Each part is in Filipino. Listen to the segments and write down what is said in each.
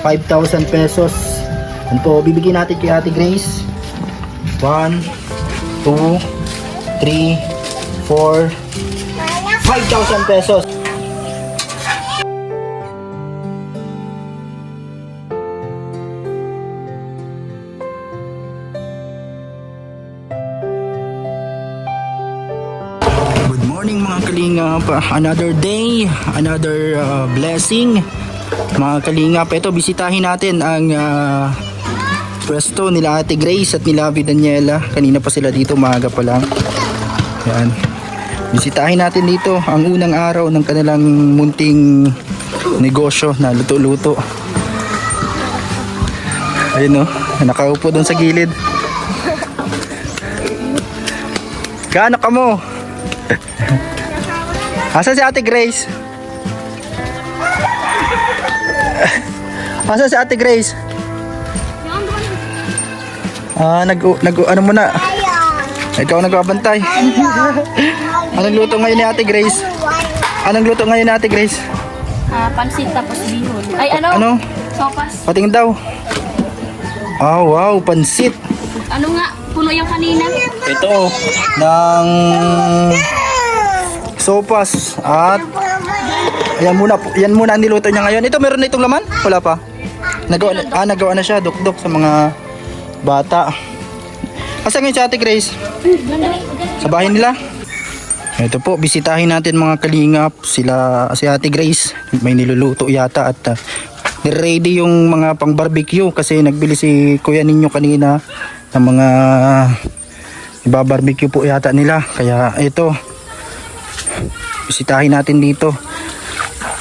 5,000 pesos. Yan po, bibigyan natin kay Ate Grace. 1, 2, 3, 4, 5,000 pesos. Good morning mga kalingap. Another day, another blessing. Mga kalingap, ito bisitahin natin ang pwesto nila Ate Grace at nila Abby Daniela. Kanina pa sila dito, maaga pa lang. Yan. Bisitahin natin dito ang unang araw ng kanilang munting negosyo na luto-luto. Ayun o, nakaupo doon sa gilid. Gaano ka mo? Asan si Ate Grace? Asan si Ate Grace? Ano muna? Ikaw nagbabantay. Anong luto ngayon ni Ate Grace? Anong luto ngayon ni Ate Grace? Pansit tapos bihon. Ay Ano? Sopas. Patingin daw. Oh, wow, pansit. Ano nga? Puno yung kanina. Ito, ng sopas at yan muna ang niluto niya ngayon. Ito, meron na itong laman? Wala pa. Nagawa na siya, dukdok sa mga bata. Asa ngayon si Ate Grace? Sa bahay nila. Ito po, bisitahin natin mga kalingap. Si Ate Grace. May niluluto yata at ready yung mga pang barbecue kasi nagbili si Kuya Ninyo kanina ng mga ibabarbecue po yata nila. Kaya ito, bisitahin natin dito.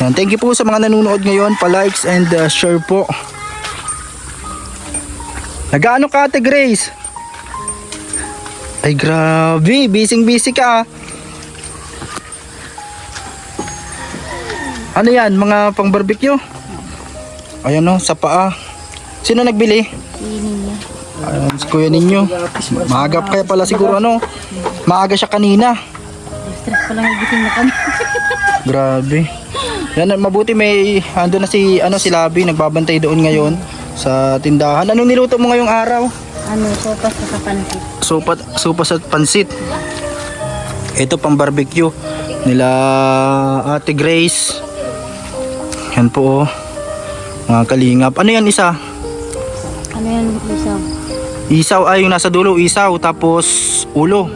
Yan, thank you po sa mga nanonood ngayon. Pa-likes and share po. Nagaano ka Ate Grace? Ay grabe, busy ka. Ano yan, mga pang barbecue? Ayan o, sa paa. Sino nagbili? Ayan, si Kuya Ninyo. Maaga kaya pala siguro ano. Maaga siya kanina. Stress pa lang igising na kami. Grabe. Yan, mabuti may ando na si Labi, nagbabantay doon ngayon sa tindahan. Anong niluto mo ngayong araw? Sopas sa pansit. Sopas at pansit. Ito pang barbecue nila Ate Grace. Yan po oh. Mga kalingap. Ano yan isa? Ano yan isaw? Isaw ay yung nasa dulo, isaw tapos ulo.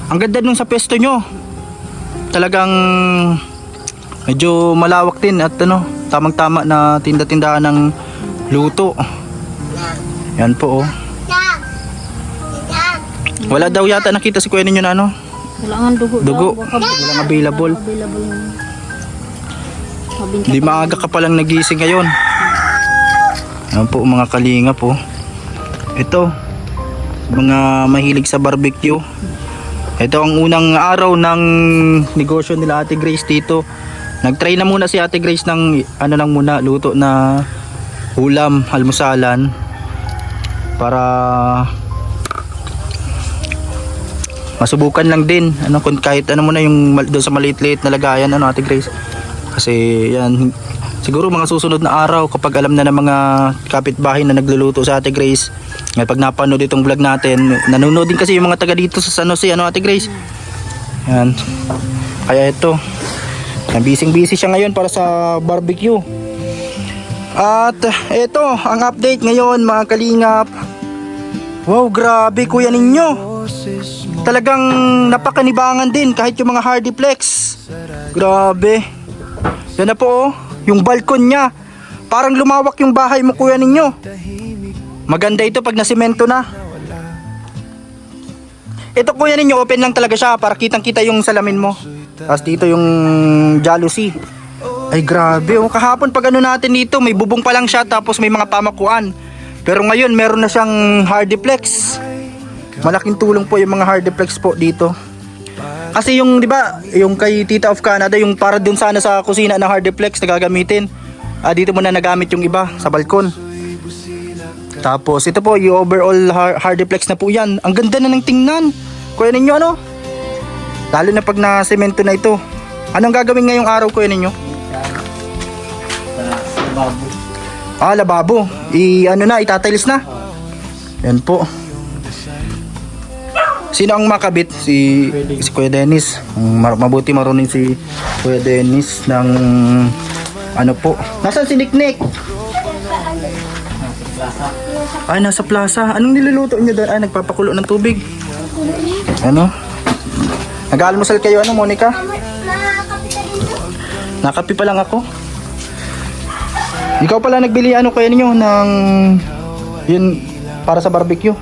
Ang ganda nung sa pesto nyo. Talagang medyo malawak din at tamang-tama na tinda-tindahan ng luto. Yan po oh. Wala daw yata nakita si Kuya Ninyo na ano? Wala nga dugo. Walang available. Hindi maaga ka palang nagising ngayon. Yan po mga kalinga po. Ito, mga mahilig sa barbecue. Ito ang unang araw ng negosyo nila Ate Grace dito. Nagtry na muna si Ate Grace ng luto na ulam, almusalan. Para masubukan lang din kung kahit muna yung doon sa maliit-liit na lagayan Ate Grace. Kasi yan siguro mga susunod na araw kapag alam na ng mga kapitbahay na nagluluto sa Ate Grace. Ngayon pag napanood itong vlog natin, nanonood din kasi yung mga taga dito sa San Jose Ate Grace. Yan. Kaya ito, busy siya ngayon para sa barbecue. At ito ang update ngayon mga kalingap. Wow, grabe Kuya Ninyo. Talagang napakanibangan din kahit yung mga hardiplex. Grabe. Yan na po oh, yung balkon niya. Parang lumawak yung bahay mo Kuya Ninyo. Maganda ito pag nasimento na. Ito Kuya Ninyo, open lang talaga siya para kitang-kita yung salamin mo. Tapos dito yung jalousie. Ay grabe oh, kahapon pag natin dito may bubong pa lang siya tapos may mga pamakuan. Pero ngayon meron na siyang hardiplex. Malaking tulong po yung mga hardiplex po dito. Kasi yung 'di ba, yung kay Tita of Canada, yung para dun sana sa kusina na hardiplex na gagamitin. Dito mo na nagamit yung iba sa balkon. Tapos ito po yung overall hardiplex na po 'yan. Ang ganda na ng tingnan. Kuya Ninyo Lalo na pag na semento na ito. Anong gagawin ngayong araw Kuya Ninyo? Ah, lababo. Ano na, itatiles na. Yan po. Sino ang makabit? Si Kuya Dennis. Mabuti marunong si Kuya Dennis ng ano po. Nasaan si Niknik? Ay, nasa plaza. Anong niluluto niyo doon? Ay, nagpapakulo ng tubig. Ano? Nag-almusal kayo, ano, Monica? Nakapi pa lang ako. Ikaw pala nagbili ano kaya ninyo ng yun para sa barbecue.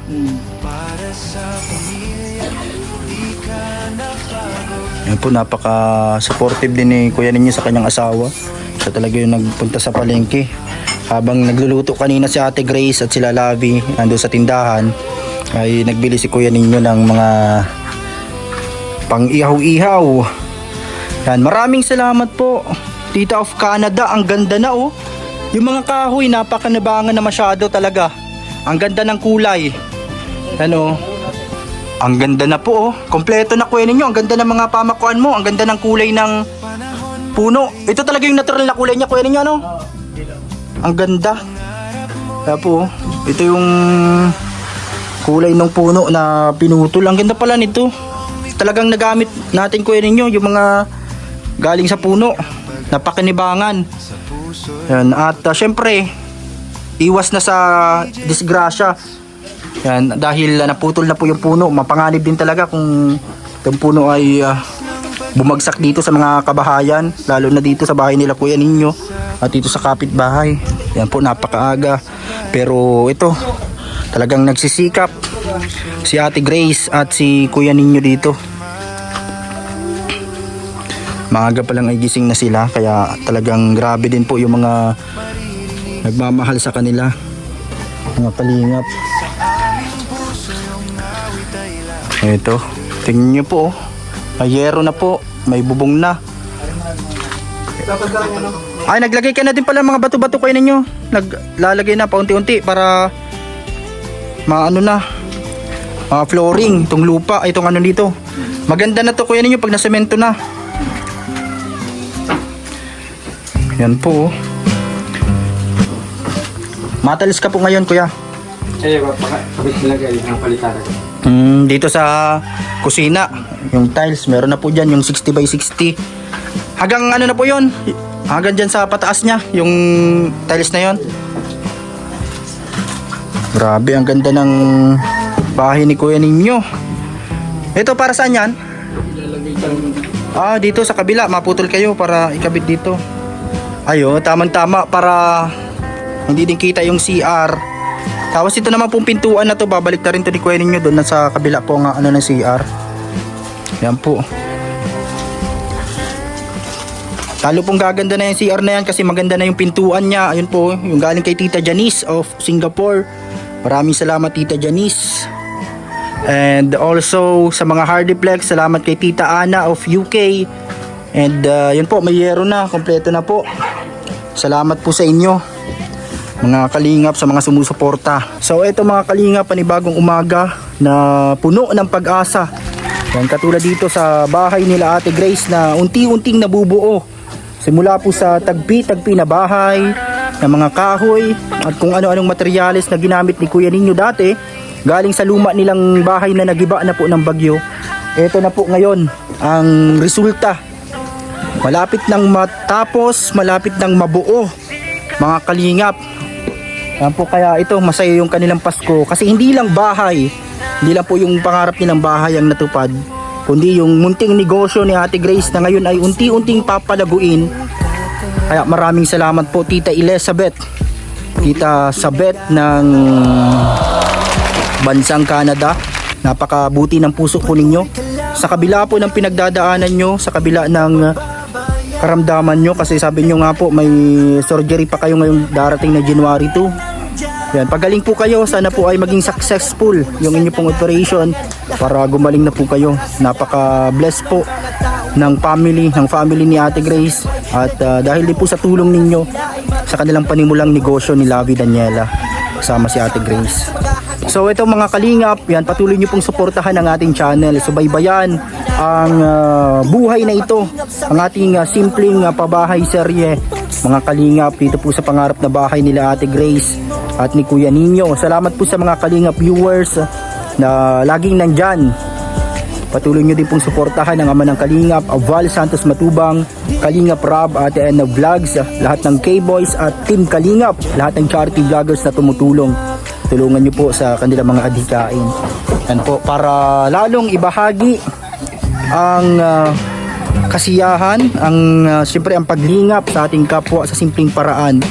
Yan po, napaka-supportive din ni kuya ninyo sa kanyang asawa. Siya talaga yung nagpunta sa palengke. Habang nagluluto kanina si Ate Grace at sila Lavi nandun sa tindahan, ay nagbili si kuya ninyo ng mga pang-ihaw-ihaw. Yan, maraming salamat po, Tita of Canada. Ang ganda na oh. Yung mga kahoy, napakanabangan na masyado talaga. Ang ganda ng kulay. Ano? Ang ganda na po oh. Kompleto na kuya ninyo. Ang ganda ng mga pamakuan mo. Ang ganda ng kulay ng puno. Ito talaga yung natural na kulay niya kuya ninyo, ano? Ang ganda. Kaya po, ito yung kulay ng puno na pinutol. Ang ganda pala nito. Talagang nagamit natin kuya ninyo yung mga galing sa puno. Napakanibangan. Yan. At syempre, iwas na sa disgrasya. Yan, dahil naputol na po yung puno. Mapanganib din talaga kung yung puno ay bumagsak dito sa mga kabahayan, lalo na dito sa bahay nila kuya ninyo at dito sa kapitbahay. Yan po, napakaaga. Pero ito, talagang nagsisikap si Ate Grace at si kuya ninyo dito. Maaga pa lang ay gising na sila, kaya talagang grabe din po yung mga nagmamahal sa kanila, mga kalingap. Ito, tingnan nyo po, may yero na po, may bubong na. Ay, naglagay ka na din pala mga bato-bato kayo ninyo. Naglalagay na paunti-unti para maano na, flooring, itong lupa, itong ano dito. Maganda na to kuya ninyo pag nasemento na. Yan po. Matalis ka po ngayon kuya. Eh, bakit nilagay ang palitan ko? Dito sa kusina, yung tiles, meron na po dyan yung 60 by 60. Hanggang ano na po yun? Hanggang dyan sa pataas niya, yung tiles na yon. Grabe, ang ganda ng bahay ni kuya ninyo. Ito para saan yan? Dito sa kabila, maputol kayo para ikabit dito. Ayo, tamang-tama para hindi din kita yung CR. Tapos ito naman pong pintuan na to, babalik na rin to ni kuya ninyo doon sa kabila po ng ano ng CR. Yan po. Talo pong gaganda na yung CR na yan kasi maganda na yung pintuan niya. Ayun po, yung galing kay Tita Janice of Singapore. Maraming salamat Tita Janice. And also sa mga Hardiplex, salamat kay Tita Ana of UK. And yun po, may yero na, kompleto na po. Salamat po sa inyo mga kalingap, sa mga sumusuporta. So ito mga kalingap, panibagong umaga na puno ng pag-asa. Yan, katulad dito sa bahay nila Ate Grace na unti-unting nabubuo. Simula po sa tagpi-tagpi na bahay, ng mga kahoy at kung ano-anong materyales na ginamit ni kuya ninyo dati, galing sa luma nilang bahay na nagiba na po ng bagyo. Ito na po ngayon ang resulta. Malapit nang matapos, malapit nang mabuo mga kalingap. Yan po, kaya ito masaya yung kanilang Pasko kasi hindi lang bahay, hindi lang po yung pangarap nilang bahay ang natupad, kundi yung munting negosyo ni Ate Grace na ngayon ay unti-unting papalaguin. Kaya maraming salamat po Tita Elizabeth, Tita Sabet ng bansang Canada. Napakabuti ng puso po ninyo sa kabila po ng pinagdadaanan nyo, sa kabila ng karamdaman nyo, kasi sabi nyo nga po may surgery pa kayo ngayong darating na January 2. Yan, pagaling po kayo, sana po ay maging successful yung inyo pong operation para gumaling na po kayo. Napaka-bless po ng family ni Ate Grace at dahil din po sa tulong ninyo sa kanilang panimulang negosyo ni Lavi Daniela kasama si Ate Grace. So ito mga kalingap, yan, patuloy nyo pong suportahan ang ating channel. Subaybayan ang buhay na ito, ang ating simpleng pabahay serye mga kalingap dito po sa pangarap na bahay nila Ate Grace at ni Kuya Nino. Salamat po sa mga kalingap viewers na laging nandyan. Patuloy nyo din pong suportahan ang ama ng Kalingap, Val Santos Matubang, Kalingap Rob, Ate Anna Vlogs, lahat ng K-Boys at Team Kalingap, lahat ng charity vloggers na tumutulong. Tulungan nyo po sa kanilang mga adhikain. Yan po, para lalong ibahagi ang kasiyahan, siyempre ang paglingap sa ating kapwa sa simpleng paraan.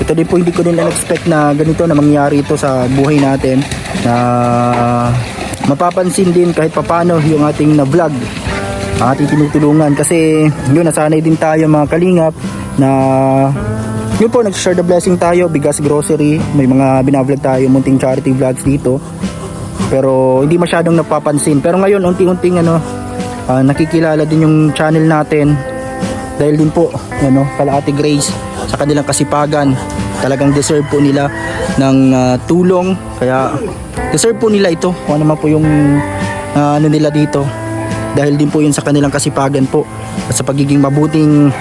Ito din po, hindi ko din expect na ganito na mangyari ito sa buhay natin, na mapapansin din kahit papano yung ating na vlog, ating tinutulungan. Kasi yun, nasanay din tayo mga kalingap na yun po, nag-share the blessing tayo, bigas, grocery, may mga binavlog tayo, munting charity vlogs dito, pero hindi masyadong napapansin. Pero ngayon unti-unting nakikilala din yung channel natin dahil din po kala Ate Grace, sa kanilang kasipagan. Talagang deserve po nila ng tulong, kaya deserve po nila ito kung ano man po yung nila dito, dahil din po yun sa kanilang kasipagan po at sa pagiging mabuting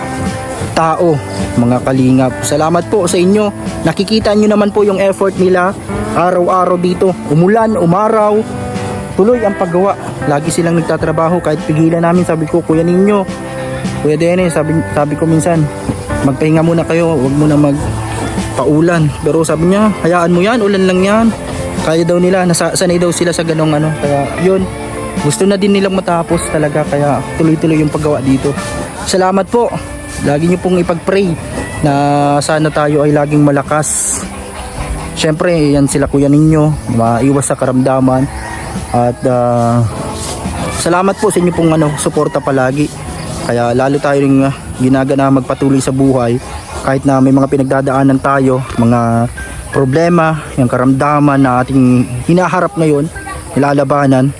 tao mga kalingap. Salamat po sa inyo, nakikita nyo naman po yung effort nila araw-araw dito, umulan, umaraw, tuloy ang paggawa. Lagi silang nagtatrabaho kahit pigilan namin. Sabi ko, Kuya Nino, Kuya Dennis, sabi ko minsan, magpahinga muna kayo, huwag muna magpaulan. Pero sabi niya, hayaan mo yan, ulan lang yan. Kaya daw nila, sanay daw sila sa ganong kaya yun, gusto na din nilang matapos talaga, kaya tuloy-tuloy yung paggawa dito. Salamat po, lagi nyo pong ipag-pray na sana tayo ay laging malakas. Syempre yan sila Kuya Nino, maiwas sa karamdaman. At salamat po sa inyo pong suporta palagi, kaya lalo tayo ring ginagana magpatuloy sa buhay kahit na may mga pinagdadaanan tayo, mga problema, yung karamdaman na ating hinaharap ngayon, nilalabanan.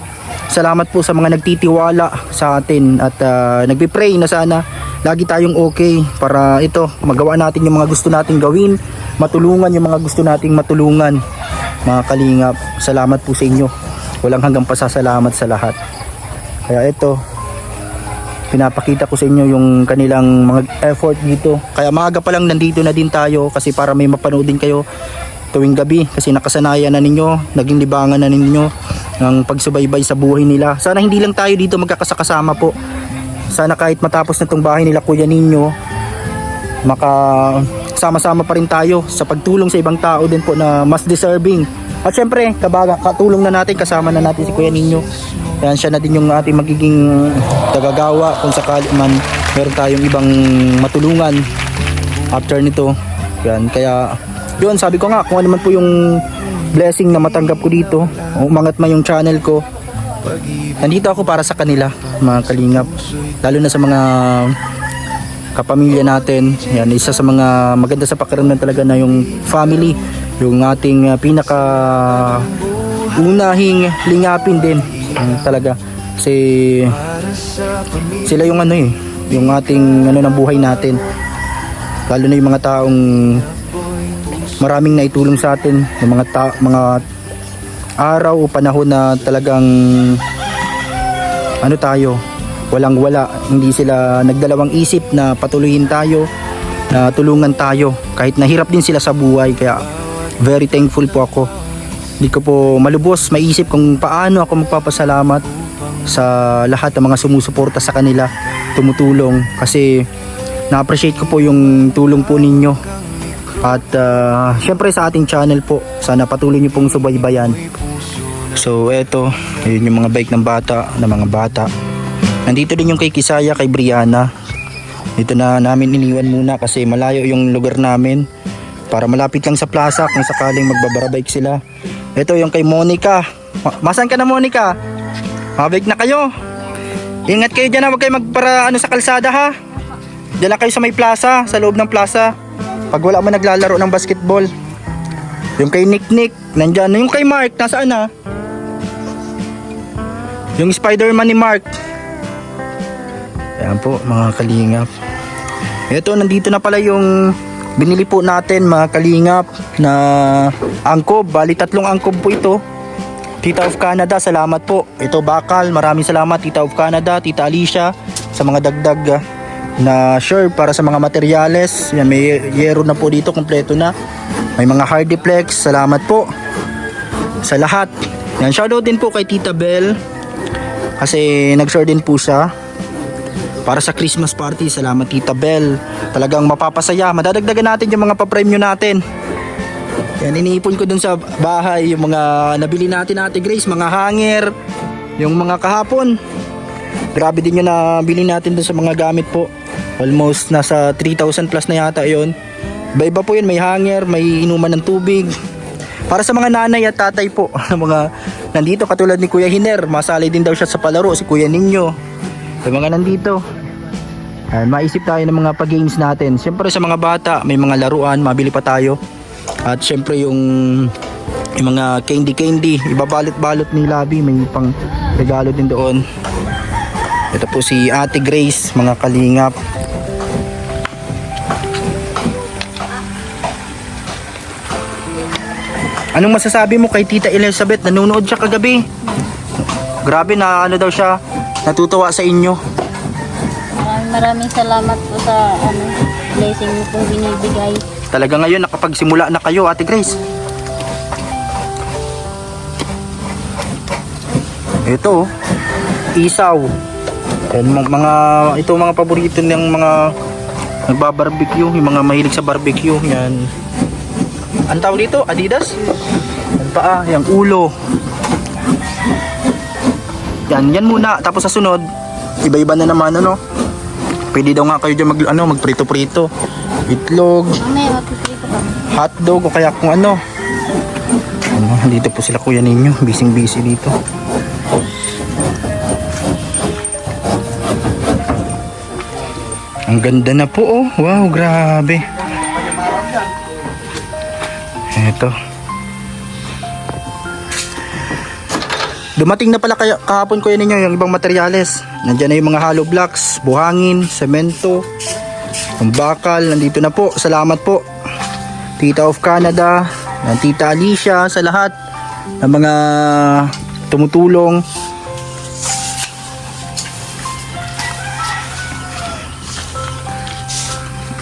Salamat po sa mga nagtitiwala sa atin at nagpipray na sana lagi tayong okay para ito, magawa natin yung mga gusto nating gawin, matulungan yung mga gusto nating matulungan mga kalingap. Salamat po sa inyo, walang hanggang pasasalamat sa lahat. Kaya ito, pinapakita ko sa inyo yung kanilang mga effort dito. Kaya maaga pa lang nandito na din tayo kasi para may mapanood din kayo tuwing gabi, kasi nakasanayan na ninyo, naging libangan na ninyo ng pagsubaybay sa buhay nila. Sana hindi lang tayo dito magkakasakasama po. Sana kahit matapos na itong bahay nila Kuya Nino, makasama-sama pa rin tayo sa pagtulong sa ibang tao din po na mas deserving. At syempre, katulong na natin, kasama na natin si Kuya Nino. Yan, siya na din yung ating magiging tagagawa kung sakali man meron tayong ibang matulungan after nito. Yan, kaya yun, sabi ko nga, kung ano man po yung blessing na matanggap ko dito, umangat man yung channel ko, nandito ako para sa kanila mga kalingap, lalo na sa mga kapamilya natin. Yan, isa sa mga maganda sa pakiramdam talaga na yung family, yung ating pinaka unahing lingapin din talaga, kasi sila yung yung ating ng buhay natin, lalo na yung mga taong maraming naitulong sa atin, yung mga araw o panahon na talagang tayo, walang wala, hindi sila nagdalawang isip na patuloyin tayo, na tulungan tayo kahit nahirap din sila sa buhay. Kaya very thankful po ako. Hindi ko po malubos maisip kung paano ako magpapasalamat sa lahat ng mga sumusuporta sa kanila, tumutulong, kasi na-appreciate ko po yung tulong po ninyo. At syempre sa ating channel po, sana patuloy nyo pong subaybayan. So eto, yun yung mga bike ng mga bata. Nandito din yung kay Kisaya, kay Brianna. Dito na namin iniwan muna kasi malayo yung lugar namin, para malapit lang sa plaza kung sakaling magbabarabike sila. Ito yung kay Monica. Masan ka na, Monica? Mabike na kayo. Ingat kayo dyan, huwag kayo magpara sa kalsada ha. Diyan lang kayo sa may plaza, sa loob ng plaza, pag wala mo naglalaro ng basketball. Yung kay Nick, nandyan. Yung kay Mark, nasaan na? Yung Spider-Man ni Mark. Ayan po mga kalingap. Ito, nandito na pala yung binili po natin mga kalingap na angkob. Bali 3 angkob po ito. Tita of Canada, salamat po. Ito bakal, maraming salamat Tita of Canada, Tita Alicia, sa mga dagdag na sure para sa mga materyales. Yan, may yero na po dito, kompleto na. May mga hardiplex. Salamat po sa lahat. Yan, shoutout din po kay Tita Bell kasi nag-share din po siya para sa Christmas party. Salamat Tita Bell. Talagang mapapasaya. Madadagdagan natin yung mga pa-premyo natin. Yan, iniipon ko dun sa bahay yung mga nabili natin Ate Grace, mga hanger, yung mga kahapon. Grabe din yung nabili natin dun sa mga gamit po. Almost nasa 3,000 plus na yata yon. Iba-iba po yun, may hanger, may inuman ng tubig. Para sa mga nanay at tatay po, mga nandito katulad ni Kuya Hiner, masali din daw siya sa palaro, si Kuya Ninyo. Yung mga nandito. Maisip tayo ng mga pag-games natin. Siyempre sa mga bata, may mga laruan, mabili pa tayo. At siyempre yung mga candy, ibabalot-balot ni Labi, may pang regalo din doon. Ito po si Ate Grace, mga kalingap. Anong masasabi mo kay Tita Elizabeth? Nanonood siya kagabi. Grabe na ano daw siya, natutuwa sa inyo. Maraming salamat po sa blessing mo pong binibigay. Talaga ngayon nakapagsimula na kayo, Ate Grace. Ito, isaw. Ito mga paborito ng mga nagbabarbecue, yung mga mahilig sa barbecue. Yan. Ang tawag dito, Adidas? Yan pa yung ulo. Yan muna. Tapos sa sunod, iba-iba na naman ano. Pwede daw nga kayo dyan magprito-prito. Itlog, Mamaya magpiprito kami. hotdog o kaya kung ano. Dito po sila Kuya Ninyo, busy dito. Ang ganda na po oh. Wow, grabe. Ito. Dumating na pala kahapon Kuya Ninyo yung ibang materyales. Nandiyan na yung mga hollow blocks, buhangin, semento, yung bakal, nandito na po. Salamat po Tita of Canada, Tita Alicia, sa lahat ng mga tumutulong.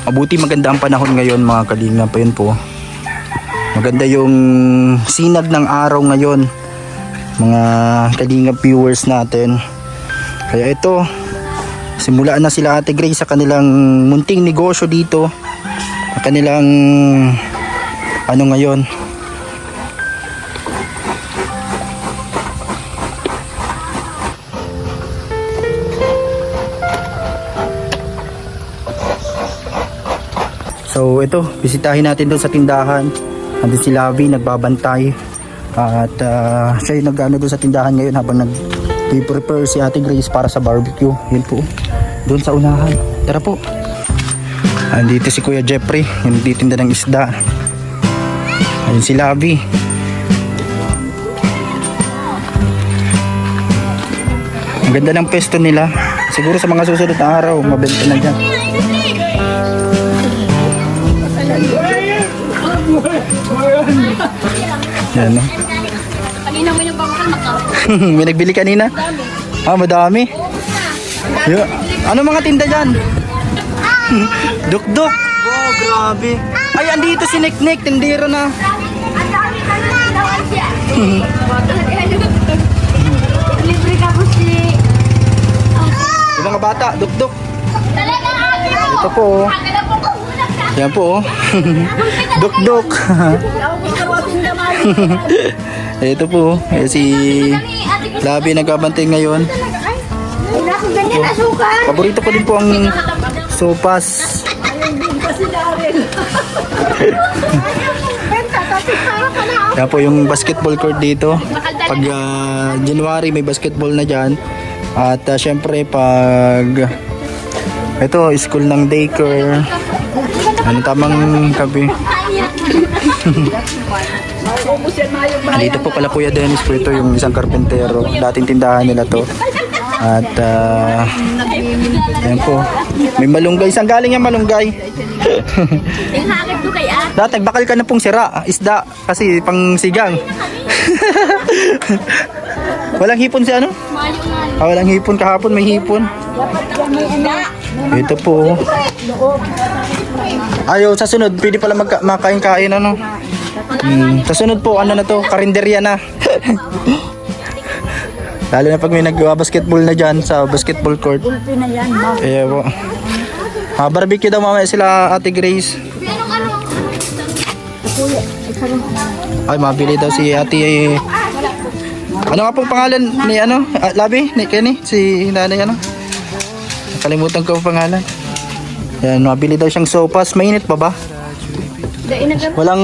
Mabuti maganda ang panahon ngayon mga kalinga pa yun po. Maganda yung sinag ng araw ngayon mga kalinga viewers natin. Kaya ito, simulaan na sila Ate Grace sa kanilang munting negosyo dito. Sa kanilang ano ngayon. So ito, bisitahin natin doon sa tindahan. Andun si Lavi, nagbabantay. At siya yung nag-ano doon sa tindahan ngayon habang nag-prepare si Ate Grace para sa barbecue. Yun po, doon sa unahan. Tara po. Andito si Kuya Jeffrey, yung titinda ng isda. Ayun si Lavi. Ang ganda ng pesto nila. Siguro sa mga susunod na araw, mabenta na dyan. Yan, no? Kanina mo yung bangkal makao. May nagbili kanina? Madami. Yeah. Ano mga tinda dyan? Duk-duk. Wow, grabe. Ay, andito si Nik-Nik, tindero na. Libre ka po si... Yung mga bata, duk-duk. Ito po. Yan po. Duk-duk. Ito po. Si Labi nagbabantay ngayon. Paborito ko din po ang sopas. Yan po yung basketball court dito. Pag January may basketball na dyan. At syempre pag ito school ng daycare. Ano tamang gabi. Dito po pala Kuya Dennis po, ito yung isang karpentero. Dating tindahan nila to. At yan po. May malunggay. Isang galing yan malunggay. Tinghakit ko kay Ate. Dati bakal ka na pong sira. Isda. Kasi pang sigang. Walang hipon si ano? Walang hipon kahapon. May hipon. Ito po. Ayo, sa sunod, pwede pala makain-kain ano. Sa sunod po, ano na to, karinderya na. Lalo na pag may nag-basketball na dyan sa basketball court. Ayan po. Barbecue daw mamaya sila Ate Grace. Ay, mabili daw si Ate. Ano nga pong pangalan ni ano? Labi? Ni Kenny? Si nanay ano? Nakalimutan ko ang pangalan. Yan, mabili daw siyang sopas. Mainit pa ba? Walang...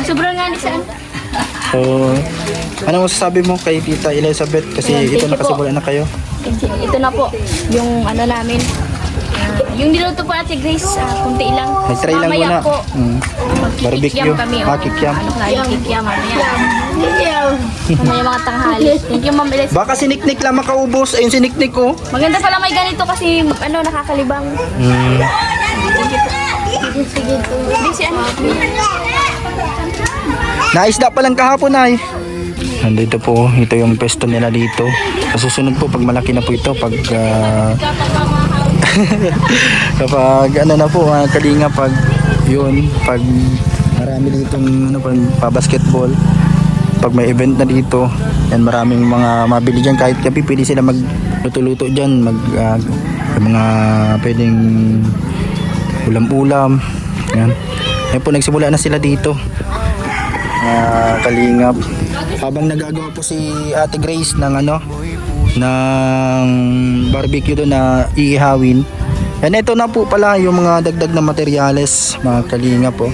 Sobrang nga ni saan? So, ano masasabi mo kay Tita Elizabeth? Kasi Ayan, ito thank you nakasimula na kayo. Ito na po, yung ano namin. Yung niluto po Ate Grace, kunti lang. Nag-try lang Mamaya muna. po, Barbecue. kikiam kami. Kikiam. Ano na yung kikiam mamaya. Mamaya mga tanghali. Thank you Ma'am Elizabeth. Baka siniknik lang makaubos. Ayun siniknik ko. Maganda pala may ganito kasi ano nakakalibang. Sige po. Busy ano? Naisda pa lang kahapon ay. Nandito po, ito yung pesto nila dito. Susunod po pag malaki na po ito, pag kapag ano na po, kalinga pag yun, pag marami ditong ano pa basketball, pag may event na dito, yan maraming mga mabili diyan kahit gabi pwede sila magluto-luto diyan, yung mga pwedeng ulam-ulam. Yan. Yan po nagsimula na sila dito. Kalingap. Habang nagagawa po si Ate Grace ng ano ng barbecue doon na iihawin. Yan, ito na po pala yung mga dagdag na materyales, mga kalingap po.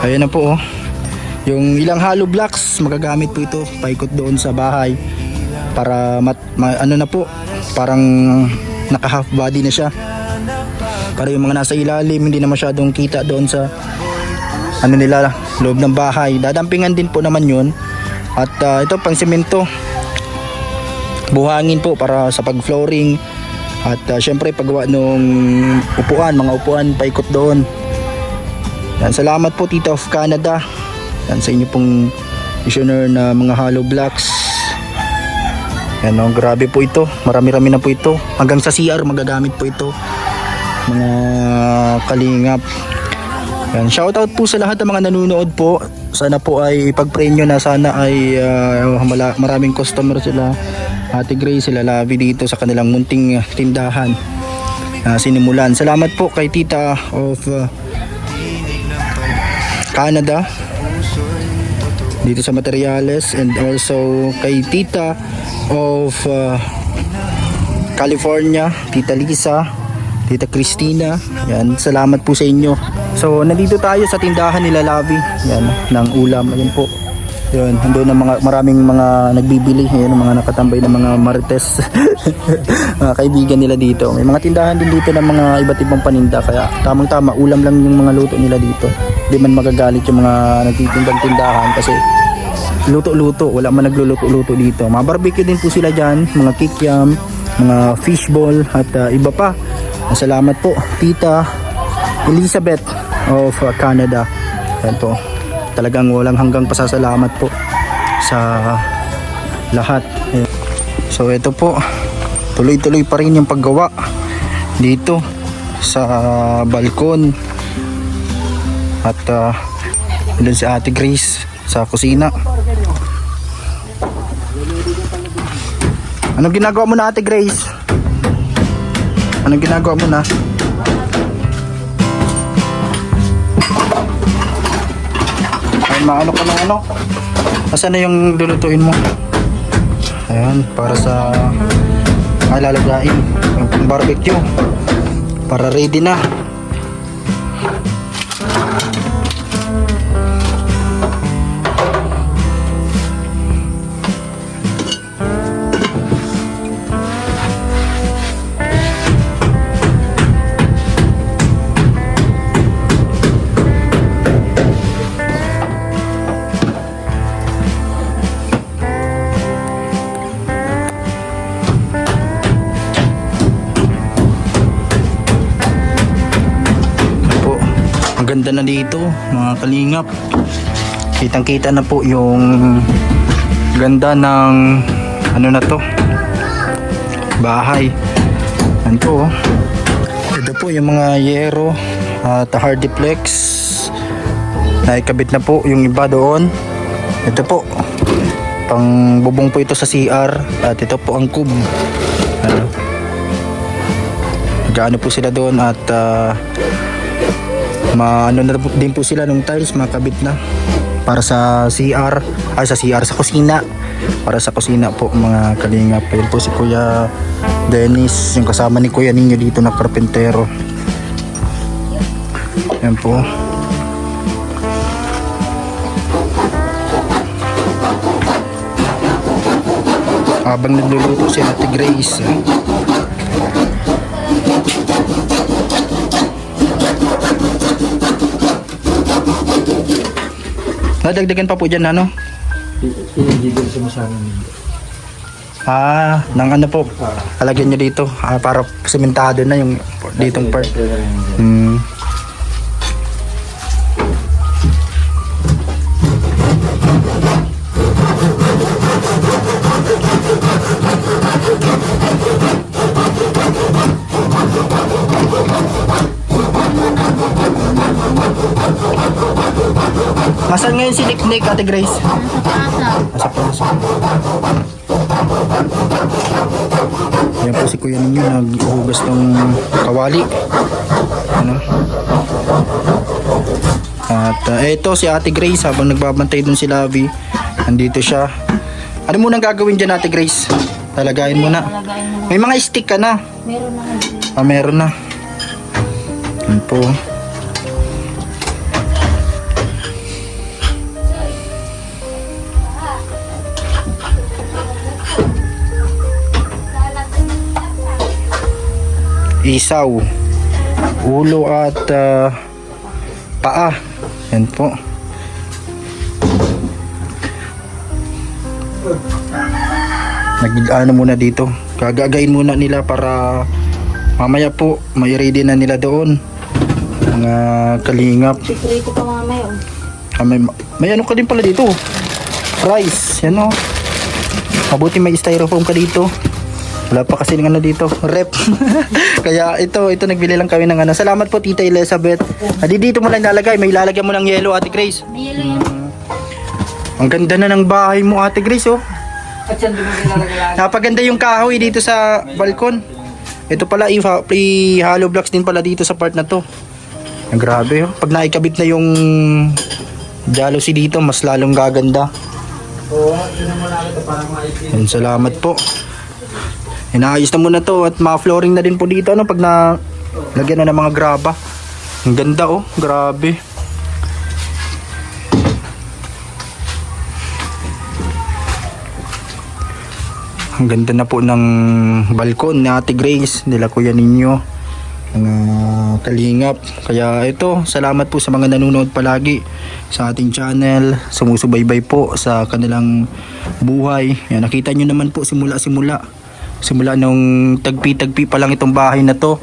Ayun na po oh. Yung ilang hollow blocks magagamit po ito paikot doon sa bahay para ano na po, parang naka half body na siya. Para yung mga nasa ilalim hindi na masyadong kita doon sa ano nila loob ng bahay. Dadampingan din po naman yun. At ito pang semento, buhangin po para sa pag-flooring. At syempre paggawa nung upuan, mga upuan paikot doon. Yan, salamat po Tita of Canada. Yan sa inyo pong visioner na mga hollow blocks. Yan o, grabe po ito. Marami-rami na po ito. Hanggang sa CR magagamit po ito. Mga kalingap. Yan, shoutout po sa lahat ng mga nanonood po. Sana po ay ipag-pray nyo na sana ay maraming customer sila Ate Grace, sila Lavi dito sa kanilang munting tindahan sinimulan. Salamat po kay Tita of Canada dito sa materyales, and also kay Tita of California, Tita Lisa, Tita Christina. Yan, salamat po sa inyo. So, nandito tayo sa tindahan nila Lavi. Yan, ng ulam. Ayun po. Yun, andun na maraming mga nagbibili. Ayun, mga nakatambay na mga marites. Mga kaibigan nila dito. May mga tindahan din dito ng mga iba't ibang paninda. Kaya tamang-tama, ulam lang yung mga luto nila dito. Hindi man magagalit yung mga nagtitindang tindahan kasi luto-luto. Wala man nagluluto-luto dito. Mga barbecue din po sila dyan. Mga kikiam, mga fishball at iba pa. Salamat po Tita Elizabeth of Canada. Yan po. Talagang walang hanggang pasasalamat po sa lahat. So ito po, tuloy-tuloy pa rin yung paggawa dito sa balkon. At doon si Ate Grace sa kusina. Anong ginagawa mo na Ate Grace? Anong ginagawa mo na? Ay, maano ka ng ano? Asan na yung lulutuin mo? Ayan, para sa lalagain yung barbecue. Para ready na. Ganda na dito mga kalingap. Kitang kita na po yung ganda ng ano na to, bahay. Yan po. Ito po yung mga yero at hardiplex. Naikabit na po yung iba doon. Ito po. Pang bubong po ito sa CR. At ito po ang cube. Gaano po sila doon at maano na din po sila ng tiles, makabit na para sa CR, sa kusina, para sa kusina po mga kalingap. Ayun po si Kuya Dennis, yung kasama ni Kuya Ninyo dito na karpentero. Yan po. Habang nagluluto si Ate Grace, nadagdagan pa po dyan, ano? Pinagigil sa masama nito. Nang ano po, alagyan nyo dito, para sementado na yung ditong part. Masan ngayon si Nick, Ate Grace? Nasa plaza. Nasa plaza. Yan po si Kuya Ninyo, naghuhugas ng kawali. Ano? At eto si Ate Grace, habang nagbabantay dun si Lavi, nandito siya. Ano munang gagawin dyan, Ate Grace? Talagayin mo na. Talagayin mo na. May mga stick ka na. Meron na. Meron na. Yan po. Isaw, ulo at paa. Yan po. Nag-ano muna dito. Gagagayin muna nila para mamaya po may ready na nila doon. Mga kalingap. Sikrito pa mamaya. May ano ka din pala dito. Rice. Yan o. Mabuti may styrofoam ka dito. Wala pa kasi ng ano dito, rep. Kaya ito nagbili lang kami ng ano. Salamat po Tita Elizabeth. Dito mo lang ilalagay, may ilalagay mo ng yellow, Ate Grace. May yelo yan. Ang ganda na ng bahay mo, Ate Grace, oh. At yan, di mo nilalagay. Napaganda yung kahoy dito sa balkon. Ito pala, hollow blocks din pala dito sa part na to. Ang grabe, oh. Pag naikabit na yung jealousy dito, mas lalong gaganda. Oo, yun mo lang ito para maipin. Yan, salamat po. Inaayos na muna to at ma-flooring na din po dito, ano, pag na lagyan na ng mga graba. Ang ganda, oh, grabe. Ang ganda na po ng balkon ni Ate Grace, nila Kuya Ninyo, mga kalingap. Kaya ito, salamat po sa mga nanonood palagi sa ating channel, sumusubaybay po sa kanilang buhay. Yan, nakita nyo naman po simula nung tagpi-tagpi pa lang itong bahay na to,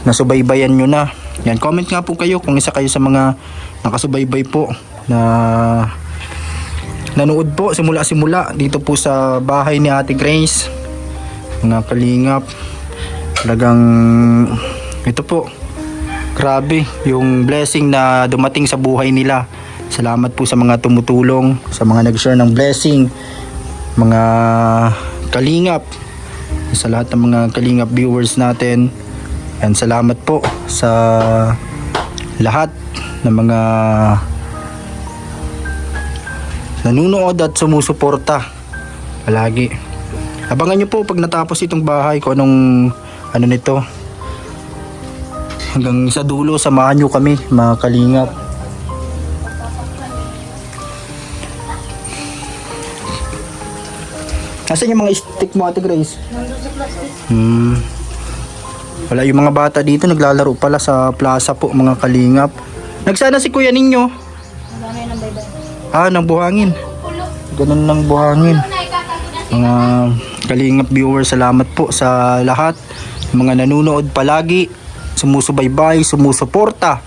nasubaybayan nyo na. Yan, comment nga po kayo kung isa kayo sa mga nakasubaybay po na nanood po simula dito po sa bahay ni Ate Grace, mga kalingap. Talagang ito po, grabe yung blessing na dumating sa buhay nila. Salamat po sa mga tumutulong, sa mga nag-share ng blessing, mga kalingap, sa lahat ng mga kalingap viewers natin. And salamat po sa lahat ng mga nanunood at sumusuporta palagi. Abangan nyo po pag natapos itong bahay kung anong ano nito. Hanggang sa dulo, samahan nyo kami mga kalingap. Nasaan yung mga stick mo, Ate Grace? Nandun sa plastic. Wala, yung mga bata dito naglalaro pala sa plaza po, mga kalingap. Nagsana si Kuya Ninyo. Wala na yun ang baybay. Ng buhangin. Ganun ng buhangin. Mga kalingap viewers, salamat po sa lahat. Mga nanunood palagi, sumusubaybay, sumusuporta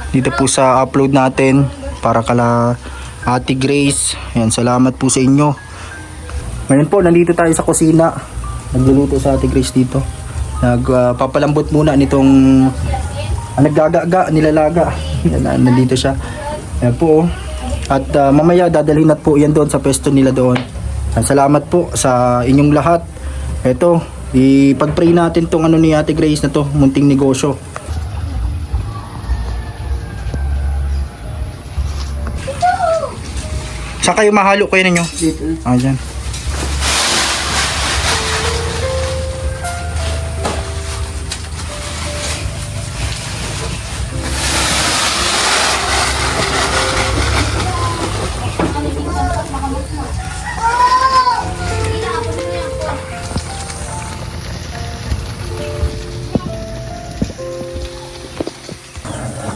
dito po sa upload natin para kala Ate Grace. Yan, salamat po sa inyo. Ngayon po, nandito tayo sa kusina. Nagluluto sa Ate Grace dito. Nagpapalambot muna nitong naggagaga, nilalaga. Yan, nandito siya. Ayan po. At mamaya dadalhin nat po yan doon sa pwesto nila doon. Salamat po sa inyong lahat. Ito, ipag-pray natin tong ano ni Ate Grace na to, munting negosyo. Saan kayo mahalo kayo ninyo? Dito. Dyan.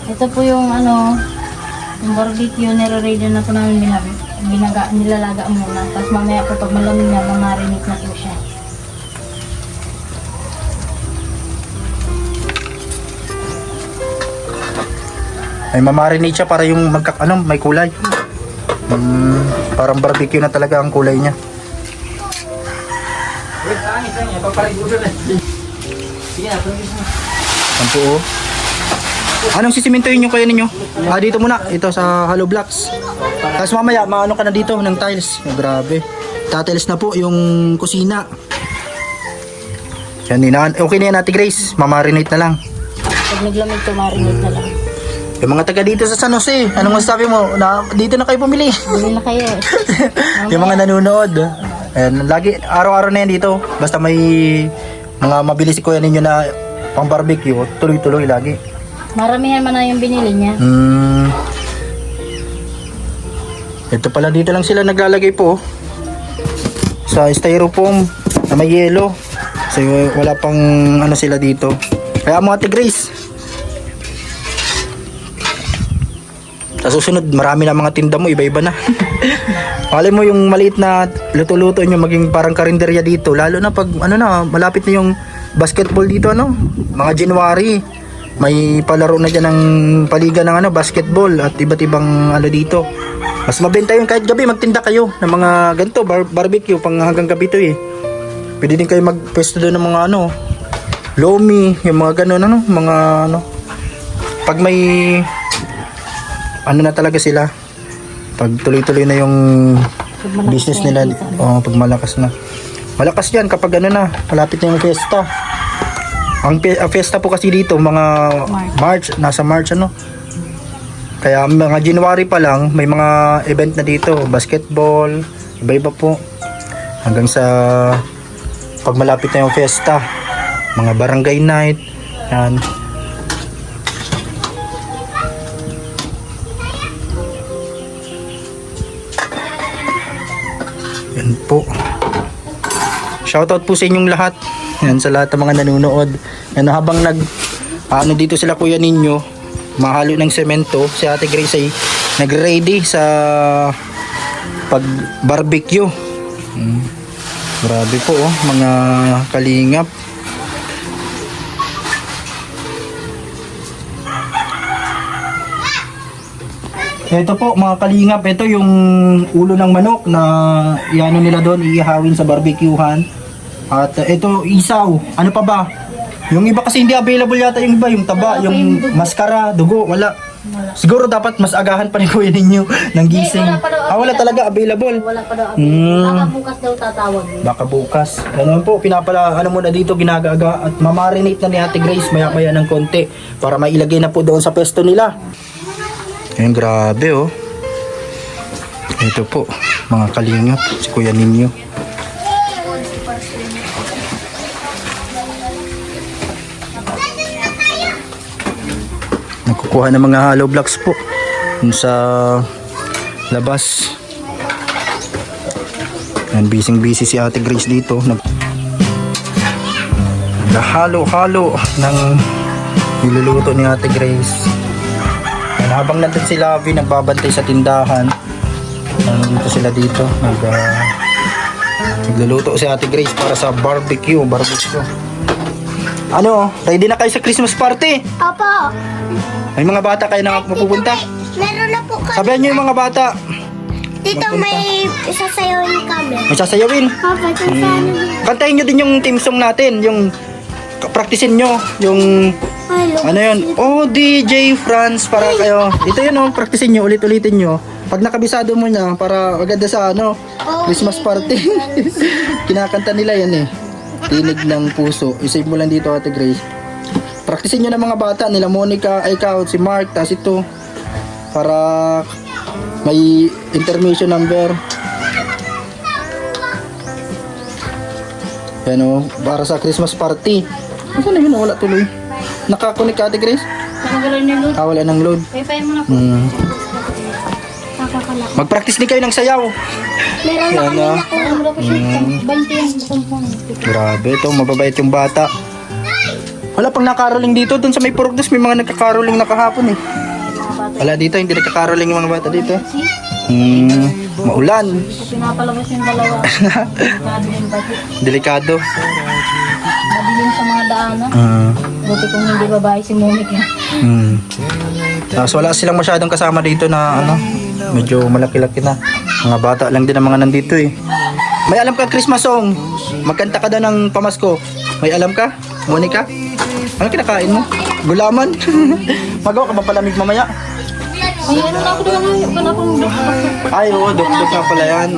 Ito po yung ano, yung barbecue, nire-ready na po namin nilalaga muna. Tapos mamaya po pag malamig na, mamarinate na po siya. Ay mamarinate siya para yung may kulay. Parang barbecue na talaga ang kulay niya. Wait, saan niya? Paparigudo na. Sige na, pagkis mo. Yan po. Anong sisimintuhin nyo kaya ninyo? Dito muna. Ito sa hollow blocks. Tapos mamaya, maano ka na dito ng tiles. Grabe. Tatiles na po yung kusina. Yan din. Okay na yan, Ate Grace. Mamarinate na lang. Pag naglamig to, marinate na lang. Yung mga taga dito sa San Jose, anong masasabi mo? Dito na kayo pumili. Bili na kayo. Yung mga nanonood. Ayan, lagi, araw-araw na yan dito. Basta may mga mabili si kuya ninyo na pang barbecue, tuloy-tuloy lagi. Maramihan man na yung binili niya. Ito pala, dito lang sila naglalagay po. Sa styrofoam na may yelo. Kasi wala pang ano sila dito. Kaya mo Ate Grace, sa susunod, marami na mga tinda mo, iba-iba na. Alam mo yung maliit na luto-luto nyo maging parang karinderya dito. Lalo na pag malapit na yung basketball dito, mga January. May palaro na dyan ng paliga ng basketball at iba't ibang dito. Mas mabenta yung kahit gabi, magtinda kayo ng mga ganito, barbecue, pang hanggang gabi to eh. Pwede din kayo magpwesto doon ng mga lomi, yung mga ganun, pag may na talaga sila, pag tuloy-tuloy na yung business nila, pag malakas na. Malakas yan kapag malapit na yung fiesta. Ang fiesta po kasi dito, mga March, nasa March Kaya mga January pa lang, may mga event na dito, basketball, iba-iba po. Hanggang sa pag malapit na yung fiesta, mga barangay night, yan. Yan po. Shoutout po sa inyong lahat. Yan sa lahat ng mga nanonood. Yan habang dito sila kuya ninyo, mahalo ng semento, si Ate Grace ay nagre-ready sa pag barbecue. Grabe po mga kalingap. Ito po mga kalingap, ito yung ulo ng manok na iano nila doon, iihawin sa barbecuehan. At ito isaw, ano pa ba? Yung iba kasi hindi available yata yung iba, yung taba, yung maskara, dugo, wala. Siguro dapat mas agahan pa ni kuya ninyo ng gising. Wala talaga available. Wala pa daw available. Baka bukas daw tatawag. Baka bukas. Ganun po, muna dito ginagaga at mamarinate na ni Ate Grace maya-maya ng konti para mailagay na po doon sa pesto nila. Ayun, grabe Ito po, mga kalingap, si kuya ninyo. Nagkukuha ng mga hollow blocks po dun sa labas. Yan, busy si Ate Grace dito. Halo-halo ng niluluto ni Ate Grace. Yan, habang nandun si Lavi nagbabantay sa tindahan, dito sila dito nagluluto si Ate Grace para sa barbecue. Ready na kayo sa Christmas party? Opo. May mga bata kayo na mapupunta? Meron na po kami. Sabihan nyo yung mga bata. Dito may isasayawin kami. May sasayawin. Opo, sasayawan. Kantahin nyo din yung team song natin, yung Praktisin nyo yung ano yun? Oh, DJ France para kayo. Ito yun oh, praktisin nyo, ulit-ulitin nyo. Pag nakabisado mo na, para agad sa ano, Christmas party. Kinakanta nila yan eh. Tinig ng puso. Isave mo lang dito, Ate Grace. Praktisin nyo ng mga bata, nila Monica, ikaw, si Mark, tas ito. Para may intermission number. Yan o, para sa Christmas party. Saan na yun? Wala tuloy. Nakakunik ka, Ate Grace? Nakagalan ni Lord. Wala ng load. Wi-Fi mo na po. Kakakala. Mag-practice din kayo ng sayaw. Meron na Yan kami na. na Ano daw po siya? 20 yung kumpong. Grabe, ito, mababait yung bata. Wala pang nakaroling dito. Doon sa may Purugdos, may mga nagkakaroling na kahapon eh. Wala dito, hindi nagkakaroling yung mga bata dito. Maulan. Pinapalabas yung dalawa. Delikado yung budget. Delikado. Madilim sa mga daanan. Buti kung hindi babae si Monica. Tapos wala silang masyadong kasama dito na ano, medyo malaki-laki na. Mga bata lang din ang mga nandito eh. May alam ka Christmas song? Magkanta ka daw ng pamasko. May alam ka? Monica? Ano kinakain mo? Gulaman? Magawa ka ba palamig mamaya? Ay, ano na ako doon? Ano akong Ay, oo, dok-dok na pala yan.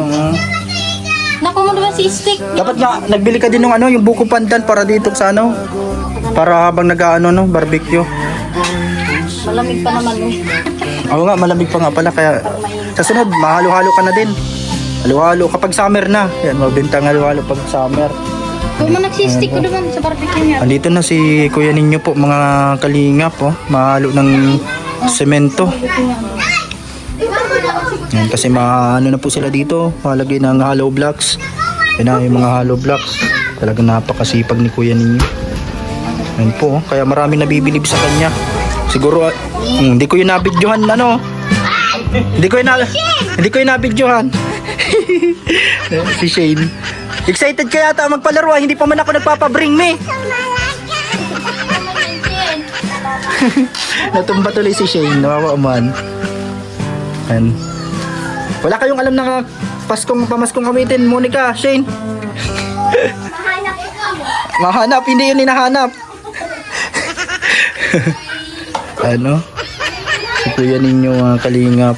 Naku mo naman si Stick. Dapat nga, nagbili ka din ng ano, yung buko pandan para dito sa ano. Para habang nag-ano, no, barbecue. Malamig pa naman eh. Oo nga, malamig pa nga pala. Kaya sa sunod, mahalo-halo ka na din. Halo-halo kapag summer na. Yan, mabintang halo-halo pag summer. Kung man nagsistick ko naman sa barbecue niya. Andito na si kuya ninyo po, mga kalingap po. Mahalo ng semento. Yan, kasi ano na po sila dito. Malagay ng hollow blocks. Yan na yung mga hollow blocks. Talagang napakasipag ni kuya ninyo. Yan po, kaya marami nabibilib sa kanya. Siguro, hindi ko yun nabidyohan, ano. Hindi ko yun nabidyohan. Si Shane. Excited ka yata magpalaro, hindi pa man ako nagpapabring me. Natumba tuloy si Shane, nawawa man. Yan. Wala kayong alam na pamaskong gamitin, Monica, Shane. Mahanap, hindi yun hinahanap. Ano? Si kuya ninyo mga kalingap.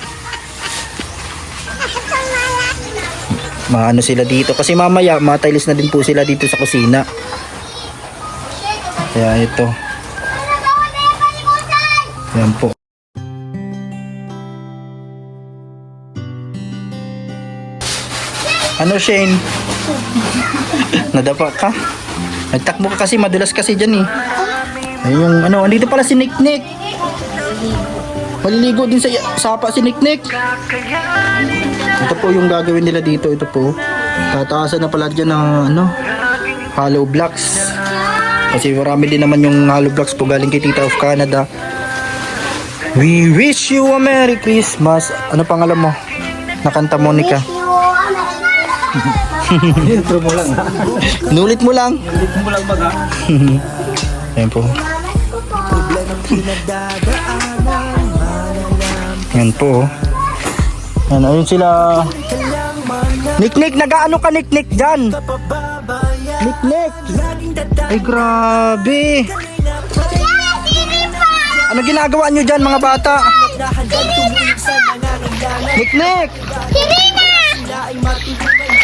Maano sila dito. Kasi mamaya, matailis na din po sila dito sa kusina. Kaya ito. Yan po. Ano Shane? Nadapa ka? Nagtakbo ka kasi, madulas kasi dyan eh. Ayun yung ano, andito pala si Nick Nick. Maliligo din sa sapa si Nick Nick. Ito po yung gagawin nila dito, ito po. Tataasan na pala dyan ng ano, hollow blocks. Kasi marami din naman yung hollow blocks po galing kay Tita of Canada. We wish you a Merry Christmas. Ano pangalan mo? Nakanta Monica. Intro mo lang ha. Inulit mo lang. Ulit mo lang baga. Ayan po. Ayan po. Ayan, ayun sila. Nick Nick, nag-ano ka Nick Nick dyan? Nick Nick. Ay grabe. Ano ginagawa nyo dyan mga bata? Nick Nick.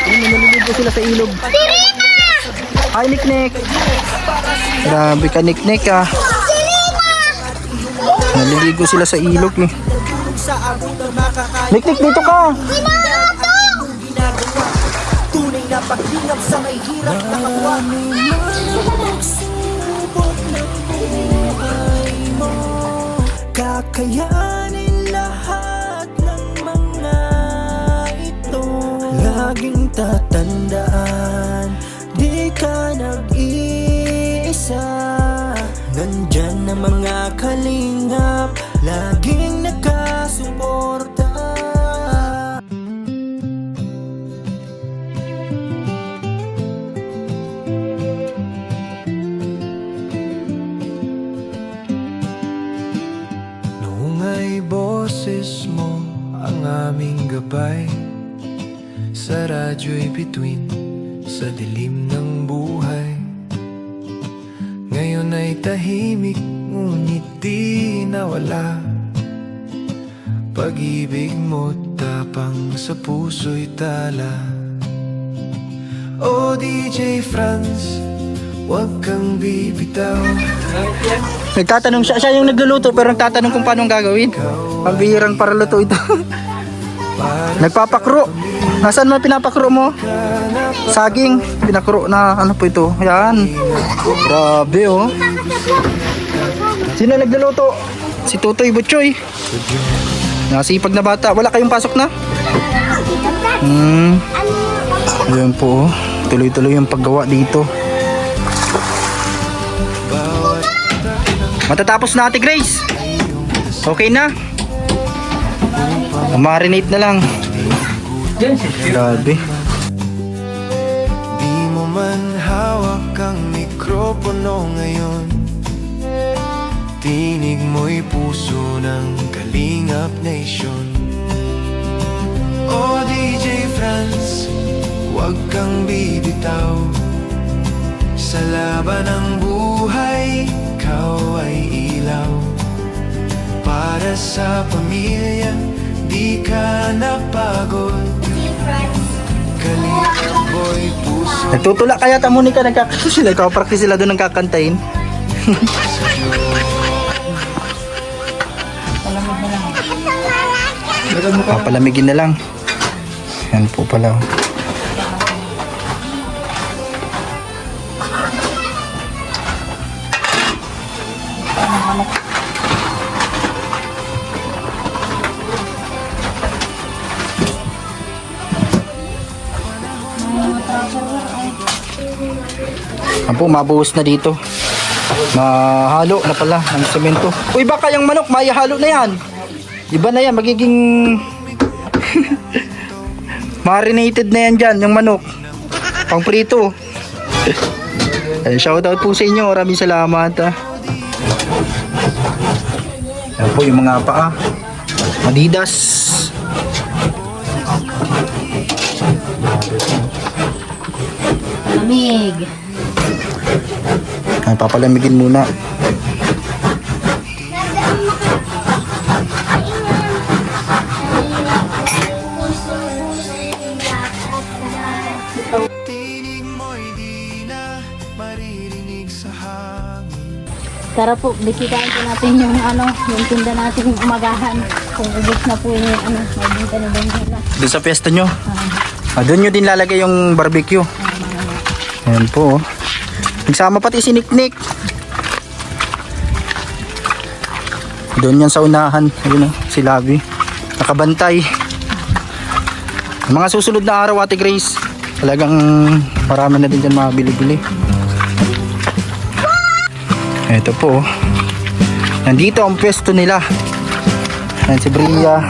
Ayun, naliligo sila sa ilog. Hi Nick Nick. Grabe ka Nick Nick ah. Naliligo sila sa ilog eh. Nick Nick, dito ka. Tunay na paghingap sa may hirap na kapwa. Magsubok ng buhay mo, kakayanin lahat ng mga ito. Laging tatandaan, di ka nag-iisa. Nandyan na mga kalingap, laging nakasuporta. Noong ay boses mo ang aming gabay, sa radyo'y bituin sa dilim ng buhay. tahimik ngunit di nawala. Pag-ibig mo tapang sa puso'y tala. O DJ Franz, huwag kang bibitaw. Nagtatanong siya yung nagluluto pero nagtatanong kung paano ang gagawin. Pambihirang para luto ito. Nagpapakro. Nasaan mo pinapakro mo? Saging. Pinakro na ano po ito. Yan. Grabe oh. Sino nagluluto? Si Tutoy Butchoy. Nasipag na bata. Wala kayong pasok na? Ayan po oh. Tuloy-tuloy yung paggawa dito. Matatapos na Ate Grace. Okay na. Marinate na lang. Grabe. Di mo man hawak ang mikropono ngayon. Tinig mo'y puso ng Kalingap Nation. O DJ Franz, huwag kang bibitaw. Sa laban ng buhay, ikaw ay ilaw. Para sa pamilya, di ka napagod. Kalingap boy, puso. Nagtutula kaya ta Monica nagkakanta sila. Practice sila doon nagkakantahin. Papalamigin na lang. Yan po pala. Apo, mabuhos na dito. Mahalo na pala ng semento. Uy, baka yung manok, maihalo na yan. Iba na yan, magiging marinated na yan dyan, yung manok. Pang prito. Shoutout po sa inyo, maraming salamat. Ayan po yung mga paa. Adidas. Lamig. Ay, papalamigin muna. Tinig mo'y di na maririnig sa hangin. Tara po, bisitahin po natin yung yung tinda natin yung umagahan. Kung ubos na po yung magbinta na Daniela. Doon sa piyesta nyo. Doon nyo din lalagay yung barbecue. Ayan po. Nagsama pati si Nick. Doon yan sa unahan. Ayun si Labi. Nakabantay. Mga susunod na araw Ate Grace. Talagang marami na din dyan mabili-bili. Ito po. Nandito ang pwesto nila. Ayan si Bria.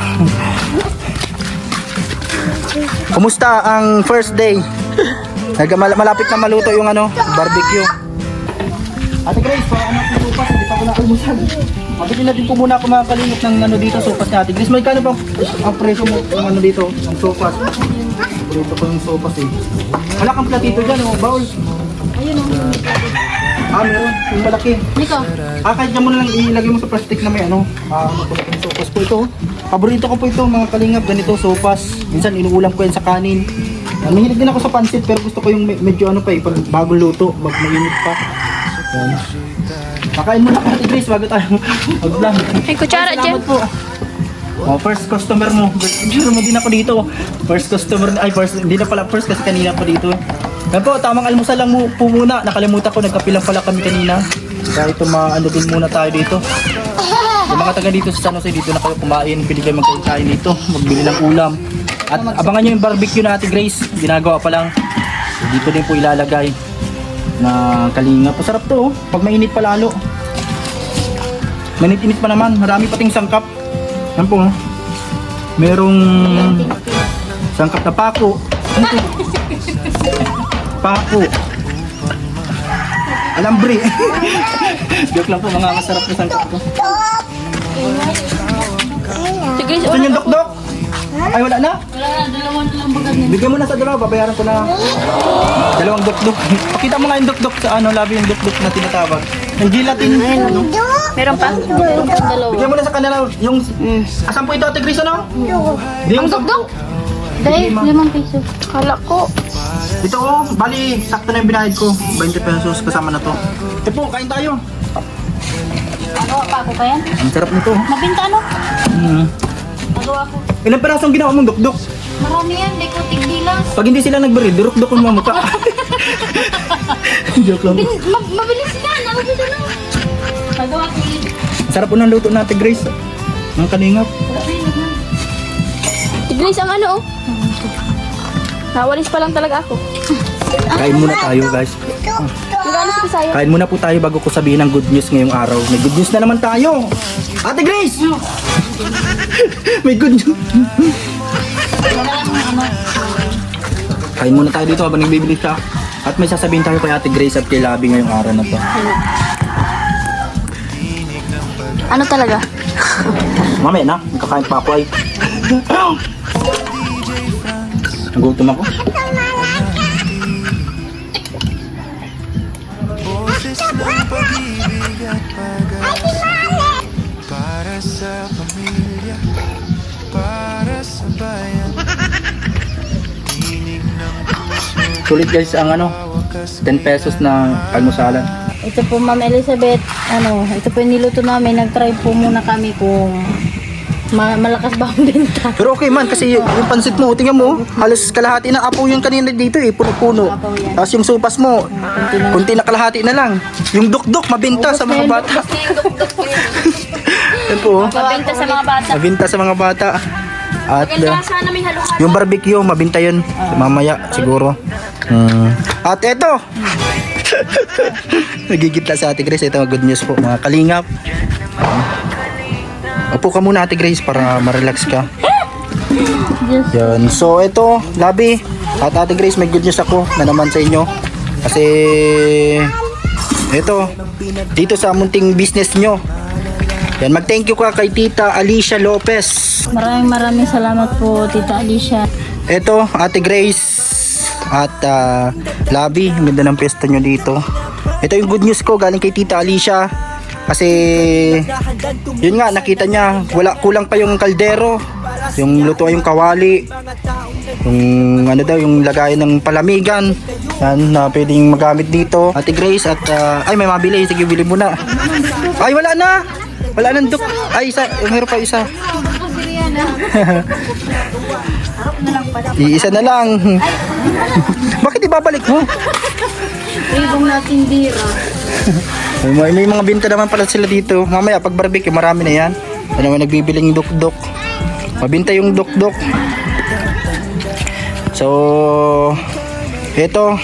Kumusta ang first day? Malapit na maluto yung barbecue. Ate Grace, para po sopas, hindi pa ko nakalmusan. Mabili na din po muna ako mga kalingap ng dito sopas ni Ate Grace. May kano bang ang presyo mo yung dito, ang sopas? Dito ko yung sopas eh. Wala kang platito dyan, baul. Ayun Meron, yung malaki. Nico. Kahit dyan mo na lang ilagay mo sa plastic na may yung sopas po ito. Paborito ko po ito mga kalingap, ganito sopas. Minsan inuulam ko yan sa kanin. Mahilig din ako sa pansit pero gusto ko yung medyo pag bagong luto, mainit pa. Yan. Kakain muna Ate Grace bago tayo mag-vlog. May kutsara dyan. Salamat po. First customer mo. Sure mo din ako dito. First customer, hindi na pala first kasi kanina pa dito. Yan po, tamang almusal lang po muna. Nakalimutan ko, nagkapilang pala kami kanina. Kaya ito din muna tayo dito. Yung mga taga dito sa San Jose, dito na kayo kumain. Pili kayo magkain dito, magbili ng ulam. At abangan nyo yung barbecue na Ate Grace. Ginagawa pa lang. Dito din po ilalagay na kalinga. Pasarap to pag mainit pa lalo. Mainit-init pa naman. Marami pating sangkap. Yan po. Merong sangkap na pako. Ano to? Pako. Alambre. Joke lang po, mga masarap na sangkap to. Ito yung dok-dok. Ay, wala na? Wala na, dalawang bagad na. Bigyan mo na sa dalawa, babayaran ko na. Dalawang dok-dok. Pakita mo nga yung dok-dok sa Labi yung dok-dok na tinatawag. Yung gelatin. Ano? Meron pa? Meron pa dalawa. Bigyan mo na sa kanila yung... Asan po ito, Ate Grace, ano? Yung Dok? Dahil 5 piso. Kala ko. Ito oh, bali, sakto na yung binayad ko. 20 pesos kasama na to. Ito po, kain tayo. Nagawa pa ako pa yan? Ang sarap nito. Mabinta ano? Nagawa ko. Ilang perasong ginawa mong dukduk? Marami yan, di ko tigdi lang. Pag hindi sila nagbari, duruk-duk ang mga mukha. Joke lang. Mabilis sila, nakabita lang. Nagawa ko yun. Sarap po ng luto natin, Grace. Ang kaningap. Tiglis ang ano oh. Nawalis pa lang talaga ako. Kain muna tayo, guys. Nag-alis ko sa'yo. Kain muna po tayo bago ko sabihin ng good news ngayong araw. May good news na naman tayo. Ate Grace! May good news. Kain muna tayo dito habang nagbibili siya. At may sasabihin tayo kay Ate Grace at kay Labi ngayong araw na to. Ano talaga? Mamaya na, kakain pa ako ay. Nagutom ako. Boses ng pag-ibig at pag-asa para sa pamilya, para sa bayan. Tinig ng puso, Sulit guys ang ano, 10 pesos na almusalan. Ito po Ma'am Elizabeth, ito po yung niluto namin. Nag-try po muna kami kung malakas ba ang benta. Pero okay man kasi yung pansit mo, tingnan mo, halos kalahati na apo yun kanina dito eh, puno-puno. Apaw yan. Tapos yung supas mo, kunti na kalahati na lang. Yung dukduk, mabinta sa mga bata. Yan po, oh. Mabenta sa mga bata. Mabinta sa mga bata. At Sana may halo-halo. yung barbecue, mabinta yun. Mamaya siguro. At eto, nagigitla sa Ate Grace. Ito good news po mga kalingap. Upo ka muna Ate Grace para ma-relax ka. Yan. So ito, Labi at Ate Grace, may good news ako na naman sa inyo. Kasi ito, dito sa munting business nyo. Yan, mag-thank you ka kay Tita Alicia Lopez. Maraming salamat po Tita Alicia. Ito, Ate Grace at Labi, ang ganda ng pwesto nyo dito. Ito yung good news ko galing kay Tita Alicia. Kasi yun nga, nakita niya kulang pa yung kaldero, yung lutuan yung kawali, yung ano daw, yung lagayan ng palamigan. Yan na pwedeng magamit dito. Ate Grace at ay may mabili, sige bili muna. Ay wala na. Wala nang duk. Ay isa, meron pa isa. Iisa na lang. Bakit ibabalik mo? Ibong natin dira. May mga binta naman pala sila dito. Mamaya pag barbecue marami na yan. Ano naman nagbibiling duk-duk. Mabinta yung duk-duk. So eto,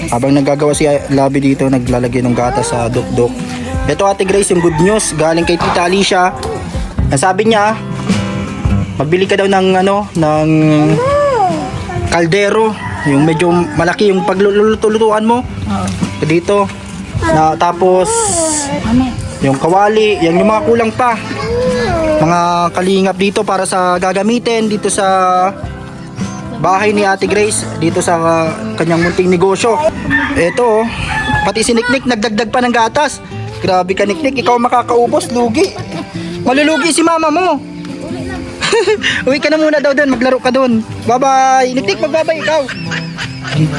habang nagagawa si Labi dito, naglalagay ng gatas sa duk-duk. Ito Ate Grace, yung good news galing kay Tita Alicia. Sabi niya, magbili ka daw ng ano, ng kaldero, yung medyo malaki yung paglulutuan mo. Dito. Na tapos yung kawali, yung mga kulang pa. Mga kalingap dito para sa gagamitin dito sa bahay ni Ate Grace, dito sa kanyang munting negosyo. Ito, pati si Niknik nagdagdag pa ng gatas. Grabe ka Niknik, ikaw makakaubos, lugi. Malulugi si mama mo. Uwi ka na muna daw doon, maglaro ka doon. Bye-bye. Niknik, magbabay ikaw.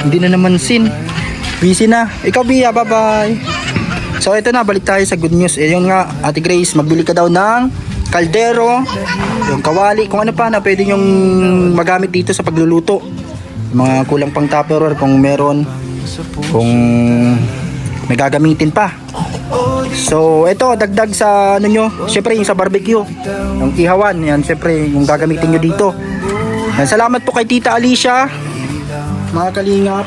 Hindi na naman sin. Busy na. Ikaw Bia, bye-bye. So ito na, balik tayo sa good news. Yun nga, Ate Grace, magbili ka daw ng kaldero, yung kawali, kung ano pa na pwede yung magamit dito sa pagluluto. Mga kulang pang tupperware kung meron, kung may gagamitin pa. So ito, dagdag sa ano nyo, syempre yung sa barbecue, yung ihawan, yan syempre yung gagamitin nyo dito. Yan, salamat po kay Tita Alicia, mga kalingap.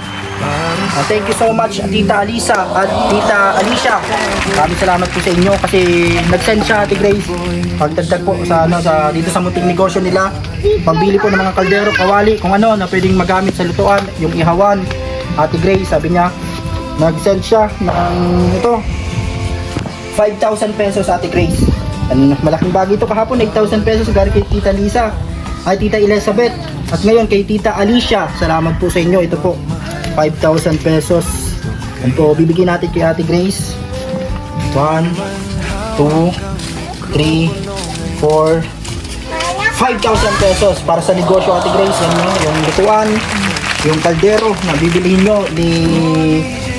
Thank you so much Tita Alisa at Tita Alicia. Maraming salamat po sa inyo kasi nag-send siya Ate Grace. Pagdagdag po sa ano, sa dito sa munting negosyo nila. Pambili po ng mga kaldero, kawali, kung ano na pwedeng magamit sa lutuan, yung ihawan. Ate Grace, sabi niya, nag-send siya ng ito 5,000 pesos Ate Grace. Malaking bagay ito kahapon, 8,000 pesos galing kay Tita Lisa ay Tita Elizabeth. At ngayon kay Tita Alicia, salamat po sa inyo. Ito po 5,000 pesos. Yan po, bibigyan natin kay Ate Grace. 1, 2, 3, 4, 5,000 pesos para sa negosyo, Ate Grace. Yan yung lutuan, yung kaldero na bibilihin nyo ni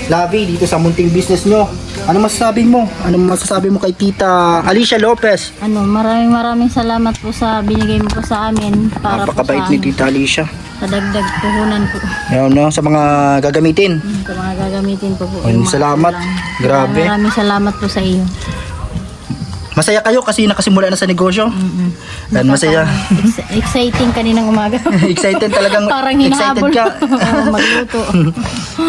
Lavi dito sa munting business nyo. Ano masasabi mo? Ano masasabi mo kay Tita Alicia Lopez? Maraming salamat po sa binigay mo po sa amin para po Napakabait sa, ni Tita Alicia. sa dagdag puhunan po. Yan, no? Sa mga gagamitin. Sa mga gagamitin po po. Ayun, yung mga salamat. kulang. Grabe. Maraming salamat po sa iyo. Masaya kayo kasi nakasimula na sa negosyo. Yan, masaya. Exciting kaninang umaga. Excited talagang. Parang Excited hinahabol ka. magluto.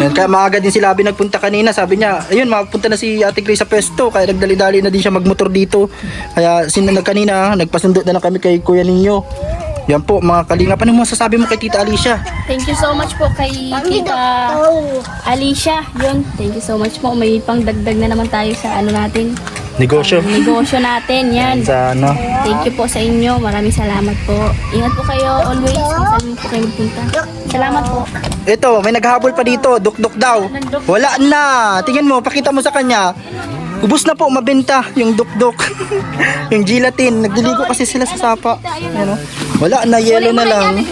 Yan, kaya maaga din si Labi nagpunta kanina. Sabi niya, ayun, mapunta na si Ate Grace sa pesto. Kaya nagdali-dali na din siya magmotor dito. Kaya kanina, nagpasundo na lang kami kay Kuya Ninyo. Yan po, mga kalingap. Ano mo masasabi mo kay Tita Alicia? Thank you so much po kay Tita Alicia. Yun, thank you so much po. May pangdagdag na naman tayo sa ano natin. Negosyo. Negosyo natin, yan. Sa ano? Thank you po sa inyo. Maraming salamat po. Ingat po kayo always. Saan po kayo magpunta. Salamat po. Ito, may naghahabol pa dito. Duk-duk daw. Wala na. Tingin mo, pakita mo sa kanya. Ubus na po, mabenta yung duk-duk. Yung gelatin. Nagdiligo kasi sila sa sapa. Ano? Wala na, yellow na lang.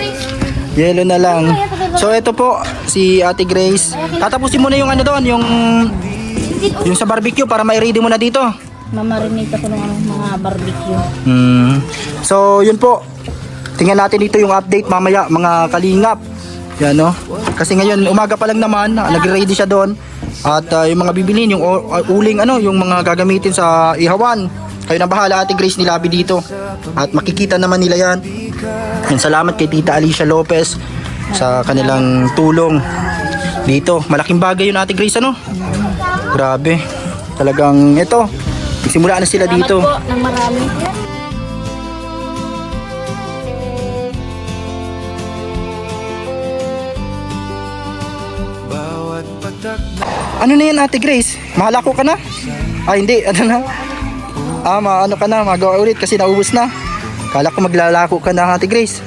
Yellow na lang. So ito po, si Ate Grace. Tatapusin mo na yung ano doon, yung sa barbecue para ma-ready mo na dito. Mamarinate ako ng mga barbecue. So yun po. Tingnan natin dito yung update mamaya mga kalingap. Yan no. Kasi ngayon umaga pa lang naman, nagre-ready siya doon. At yung mga bibilhin, yung uling yung mga gagamitin sa ihawan. Kayo na bahala, Ate Grace, ni Labi dito. At makikita naman nila yan. And salamat kay Tita Alicia Lopez sa kanilang tulong dito. Malaking bagay yun, Ate Grace, ano? Grabe. Talagang ito. Simula na sila dito. Salamat po ng marami. Bawat patak Ano na yan, Ate Grace? Mahalako ka na? Ay, hindi. Ano na? Ano ka na? Magawa ulit kasi naubos na. Kala ko maglalako ka na, Ate Grace.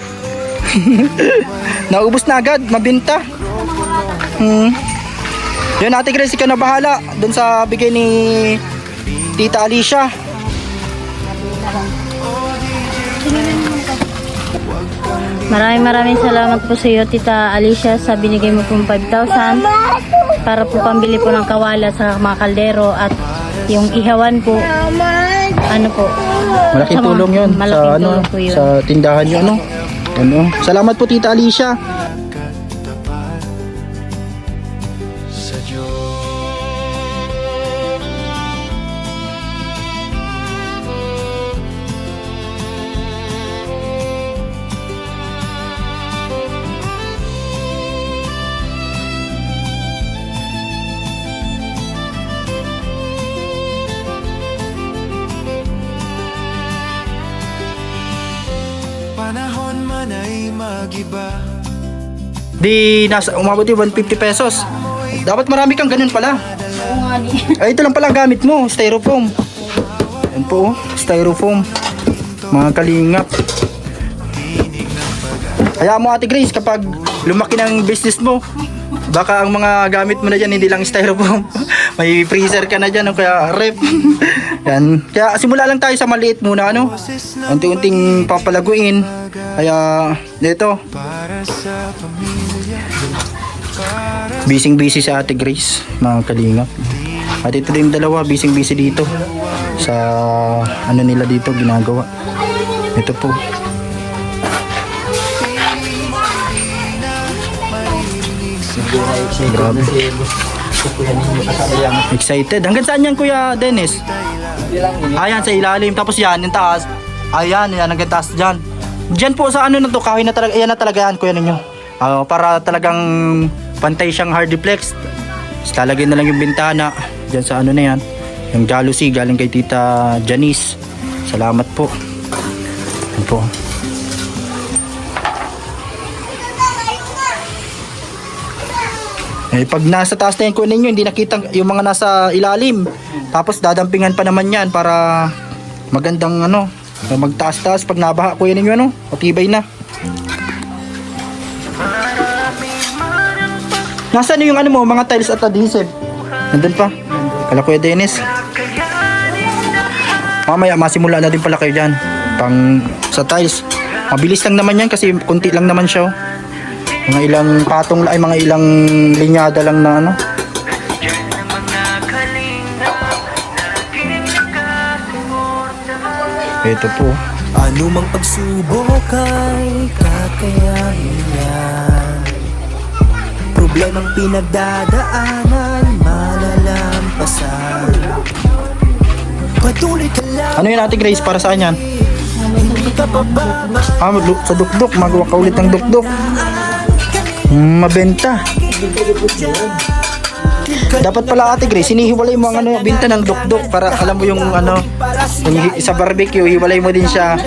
Naubos na agad. Mabinta. Yun, Ate Grace, ikaw na bahala dun sa bigay ni Tita Alicia. Maraming salamat po sa iyo, Tita Alicia, sa binigay mo pong 5,000 para po pambili po ng kawala sa mga kaldero at yung ihawan po. Ano po? Malaking tulong yun Malaking sa tulong po yun. sa tindahan nyo, ano? Salamat po, Tita Alicia. katapat sa Diyos. Panahon man ay magiba. Di nasa umabot yung 150 pesos. Dapat marami kang ganun pala. Oo nga di. Ay, ito lang pala ang gamit mo, styrofoam. Yan po, styrofoam. Mga kalingap. Kaya mo, Ate Grace, kapag lumaki ng business mo, baka ang mga gamit mo na dyan hindi lang styrofoam. May freezer ka na dyan, o kaya rep. Yan. Kaya simula lang tayo sa maliit muna, ano? Unti-unting papalaguin. Kaya dito, Para sa pamilya, busy si Ate Grace, mga kalingap. At ito din dalawa, busy dito sa ano nila dito ginagawa. Ito po. Grabe. Excited. Hanggang saan yan, Kuya Dennis? Ayan, sa ilalim. Tapos yan, yung taas. Ayan, yan, hanggang taas dyan. Dyan po sa ano na to, kahoy na talaga. Ayan na talaga yan, Kuya ninyo. Para talagang pantay siyang hard duplex. Tapos lalagyan na lang yung bintana. Dyan sa ano na yan. Yung jalousie galing kay Tita Janice. Salamat po. Yan po. Pag nasa taas na yung kunin nyo, hindi nakita yung mga nasa ilalim. Tapos dadampingan pa naman yan para magandang magtaas-taas pag nabaha kuya ninyo matibay na. Nasaan yung mga tiles at adhesive? Nandun pa. Kala Kuya Dennis. mamaya masimula na din pala kayo dyan. Pang sa tiles. Mabilis lang naman yan kasi kunti lang naman siya. Oh. Mga ilang patong ay mga ilang linyada lang na ano. Ito po. Anumang pagsubok ay kakayanin yan. Problemang pinagdadaanan, malalampasan. Patuloy ka lang, Ano yun Ate Grace? Para saan yan? hindi ka pababa. Sa dukduk. Magawa ka ulit ng dukduk. Mabenta. Dapat pala Ate Grace, hinihiwalay mo ang ano, binta ng dukduk para alam mo yung ano, yung sa barbecue, hiwalay mo din siya.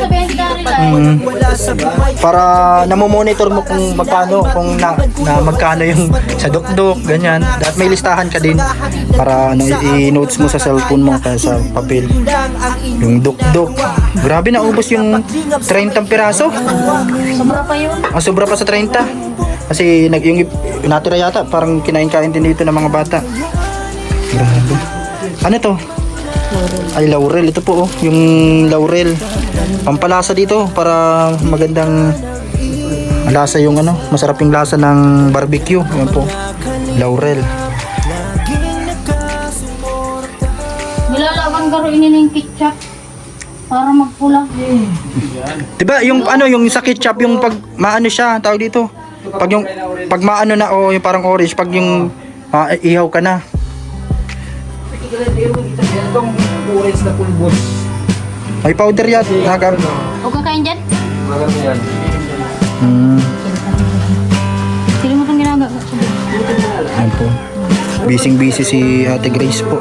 Wala sa buhay, Para namomonitor mo kung magkano, kung na magkano yung sa dukduk, ganyan. Dapat may listahan ka din para ano, i-notes mo sa cellphone mo kaya sa papel. lang ang inyong Yung dukduk. Grabe na ubos yung 30 piraso. Sobra pa yun. Ang sobra pa sa 30. Kasi yung natira yata, parang kinain-kain din dito ng mga bata. Grabe. Ano to? Ay, laurel. Ito po, oh. Yung laurel. Pampalasa dito para magandang lasa yung ano, masarap yung lasa ng barbecue. Yan po. Laurel. Nilalawang garuin nila yung ketchup para magpula. Diba yung ano, yung sa ketchup, yung pag maano siya, tawag dito. Pag maano na, o yung parang orange, pag yung ihaw ka na. Itong orange na pulbos. May powder yan. Huwag kakain dyan. Maganda yan. Sino mo itong ginagawa? Yan po. Busy si Ate Grace po.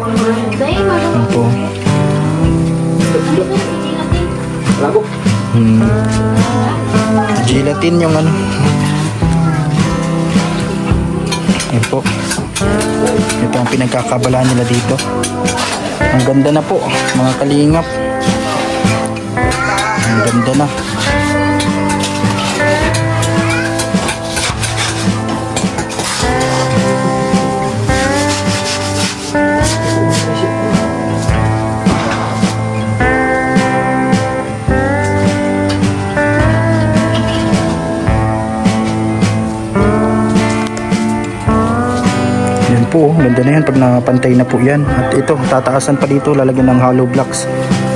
Dahil Yan po. Lago. Gelatin yung ano. Yan po. Ito ang pinagkakabalaan nila dito. Ang ganda na po, mga kalingap. Ang ganda na. Yan po, ganda na yan pag napantay na po yan. At ito, tataasan pa dito, lalagyan ng hollow blocks,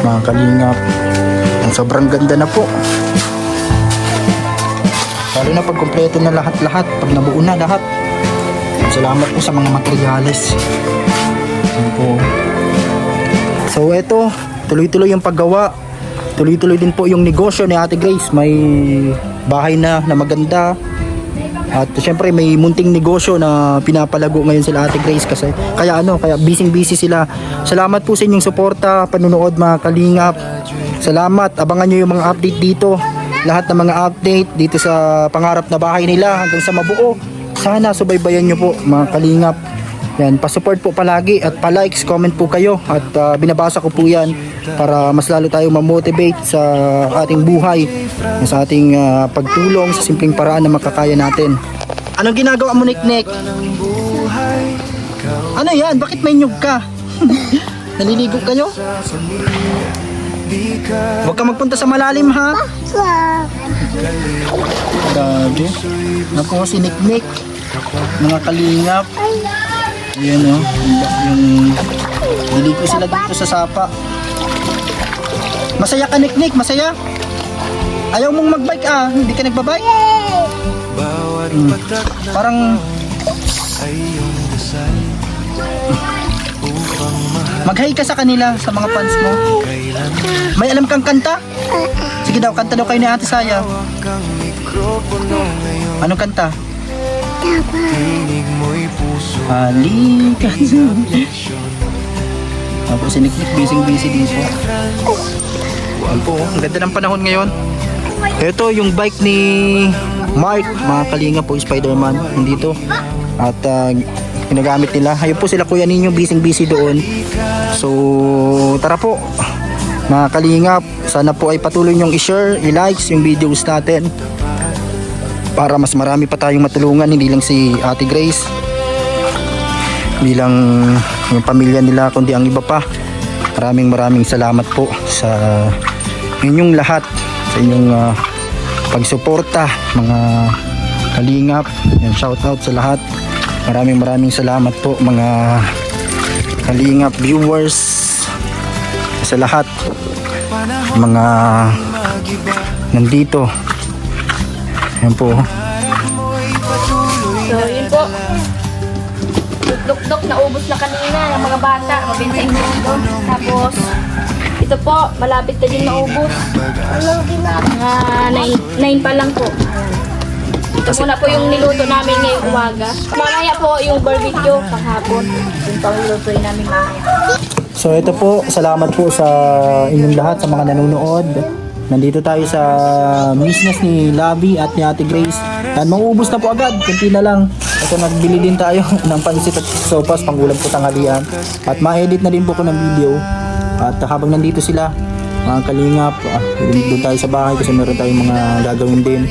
mga kalingap. Yan, sobrang ganda na po. Lalo na pag kumpleto na lahat-lahat, pag nabuo na lahat. Salamat po sa mga materyales. Yan po. So ito, tuloy-tuloy yung paggawa. Tuloy-tuloy din po yung negosyo ni Ate Grace. May bahay na maganda. At syempre may munting negosyo na pinapalago ngayon sila Ate Grace kasi kaya busy sila. Salamat po sa inyong suporta, panunood mga kalingap. Salamat, abangan nyo yung mga update dito. Lahat ng mga update dito sa pangarap na bahay nila hanggang sa mabuo. Sana subaybayan nyo po mga kalingap. Yan, pa-support po palagi at pa-likes, comment po kayo at binabasa ko po yan para mas lalo tayo ma-motivate sa ating buhay, sa ating pagtulong sa simpleng paraan na makakaya natin. Anong ginagawa mo, Nick? Ano yan? Bakit may nyug ka? Naliligo kayo? Huwag ka magpunta sa malalim, ha? Grabe. Naku, si Nick. Mga kalingap. Ayan o, yung niligo sila dito sa sapa. Masaya ka, Nick, masaya? Ayaw mong magbike hindi ka nagbabike? Parang mag-hi ka sa kanila, sa mga fans mo. May alam kang kanta? Sige daw, kanta daw kayo ni Ate Saya. Anong kanta? Halika. Tapos si Nick busy dito. Ayan po, ang ganda ng panahon ngayon. Ito yung bike ni Mark, mga kalinga po, Spider-Man, nandito. At ginagamit nila. Ayun po sila Kuya Ninyo, busy doon. So tara po mga kalingap, sana po ay patuloy nyong i-share, i-likes yung videos natin para mas marami pa tayong matulungan, hindi lang si Ate Grace, hindi lang yung pamilya nila, kundi ang iba pa. maraming salamat po sa inyong lahat, sa inyong pagsuporta mga kalingap. Yan, shout out sa lahat. Maraming salamat po mga kalingap viewers, sa lahat mga nandito. Yan po. So, yun po. Duk-duk, naubos na kanina ng mga bata. Mabenta yung mundo. Tapos, ito po, malapit na din maubos. Mga 9 pa lang po. Ito muna po yung niluto namin ngayong umaga. Mamaya po yung barbecue panghapon. Yung panglutuin namin mamaya. So ito po, salamat po sa inyong lahat, sa mga nanonood. Nandito tayo sa business ni Labi at ni Ate Grace. At mauubos na po agad, kunti na lang. Ito, nagbili din tayo ng pansit at sopas, pangulam po tanghalian. At ma-edit na din po ko ng video. At habang nandito sila, mga kalingap, doon tayo sa bahay kasi meron tayong mga gagawin din.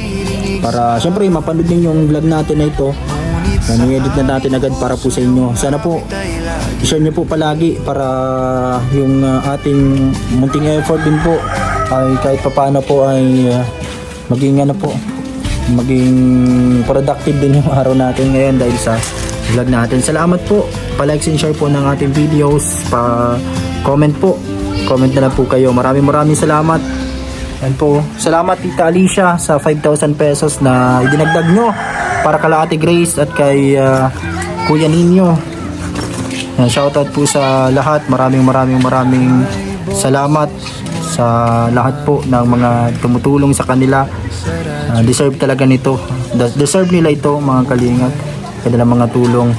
Para syempre mapanood din yung vlog natin na ito. I-edit na natin agad para po sa inyo. Sana po i-share nyo po palagi para yung ating munting effort din po ay kahit papaano po ay maging productive din yung araw natin ngayon dahil sa vlog natin. Salamat po. Pa-like and share po ng ating videos. Pa-comment po. Comment na lang po kayo. Maraming salamat. Yan po. Salamat Tita Alicia sa 5,000 pesos na idinagdag nyo para kala Ate Grace at kay Kuya Ninyo. Yan, shoutout po sa lahat. Maraming salamat sa lahat po ng mga tumutulong sa kanila. Deserve talaga nito. Deserve nila ito mga kalingap. Kanilang mga tulong.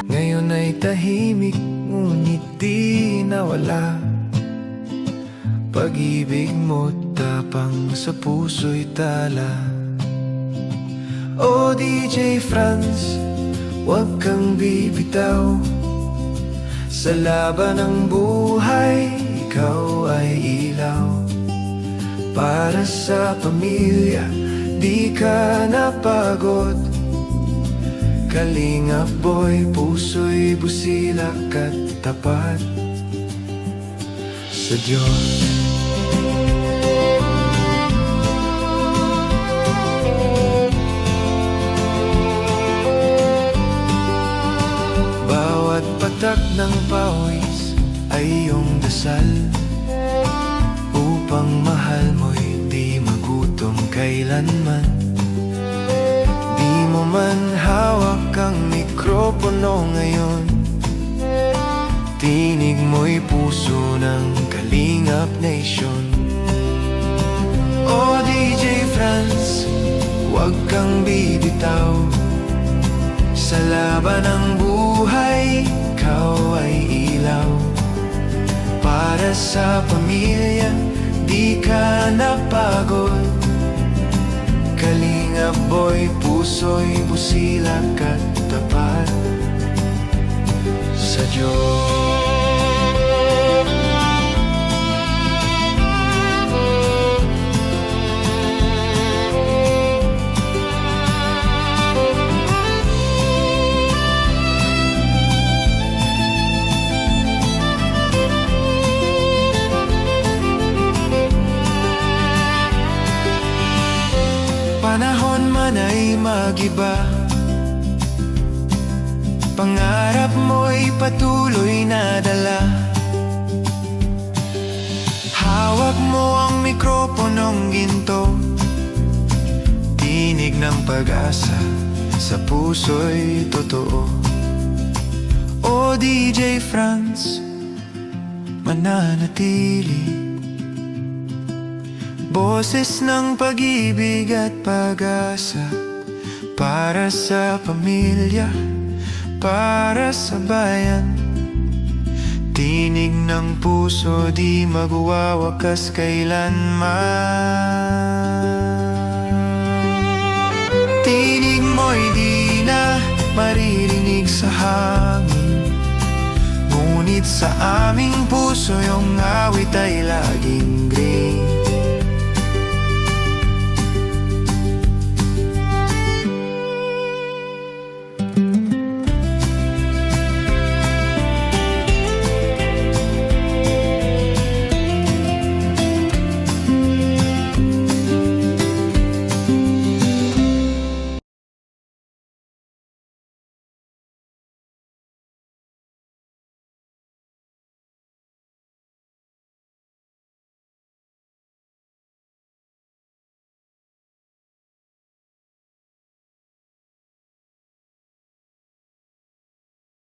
Ngayon ay tahimik, ngunit di nawala. Pag-ibig mo tapang sa puso'y tala. O DJ Franz, huwag kang bibitaw. Sa laban ng buhay, ikaw ay ilaw. Para sa pamilya, di ka napagod. Kalingap boy, puso'y busilak at tapat sa Diyos. Bawat patak ng pawis ay iyong dasal, upang mahal mo'y di magutom kailanman. Di mo man hawak ang mikropono ngayon, tinig mo'y puso ng Kalingap Nation. O DJ Franz, huwag kang bibitaw. Sa laban ng buhay, ikaw ay ilaw. Para sa pamilya, di ka napagod. Kalingap boy, puso'y busilak at tapat sa Diyos. Panahon man ay magiba, pangarap mo'y patuloy na dala. Hawak mo ang mikroponong ginto, tinig ng pag-asa sa puso'y totoo. O DJ Franz, mananatili. Boses ng pag-ibig at pag-asa, para sa pamilya, para sa bayan. Tinig ng puso, di magwawakas kailanman. Tinig mo'y di na maririnig sa hangin, ngunit sa aming puso yung awit ay laging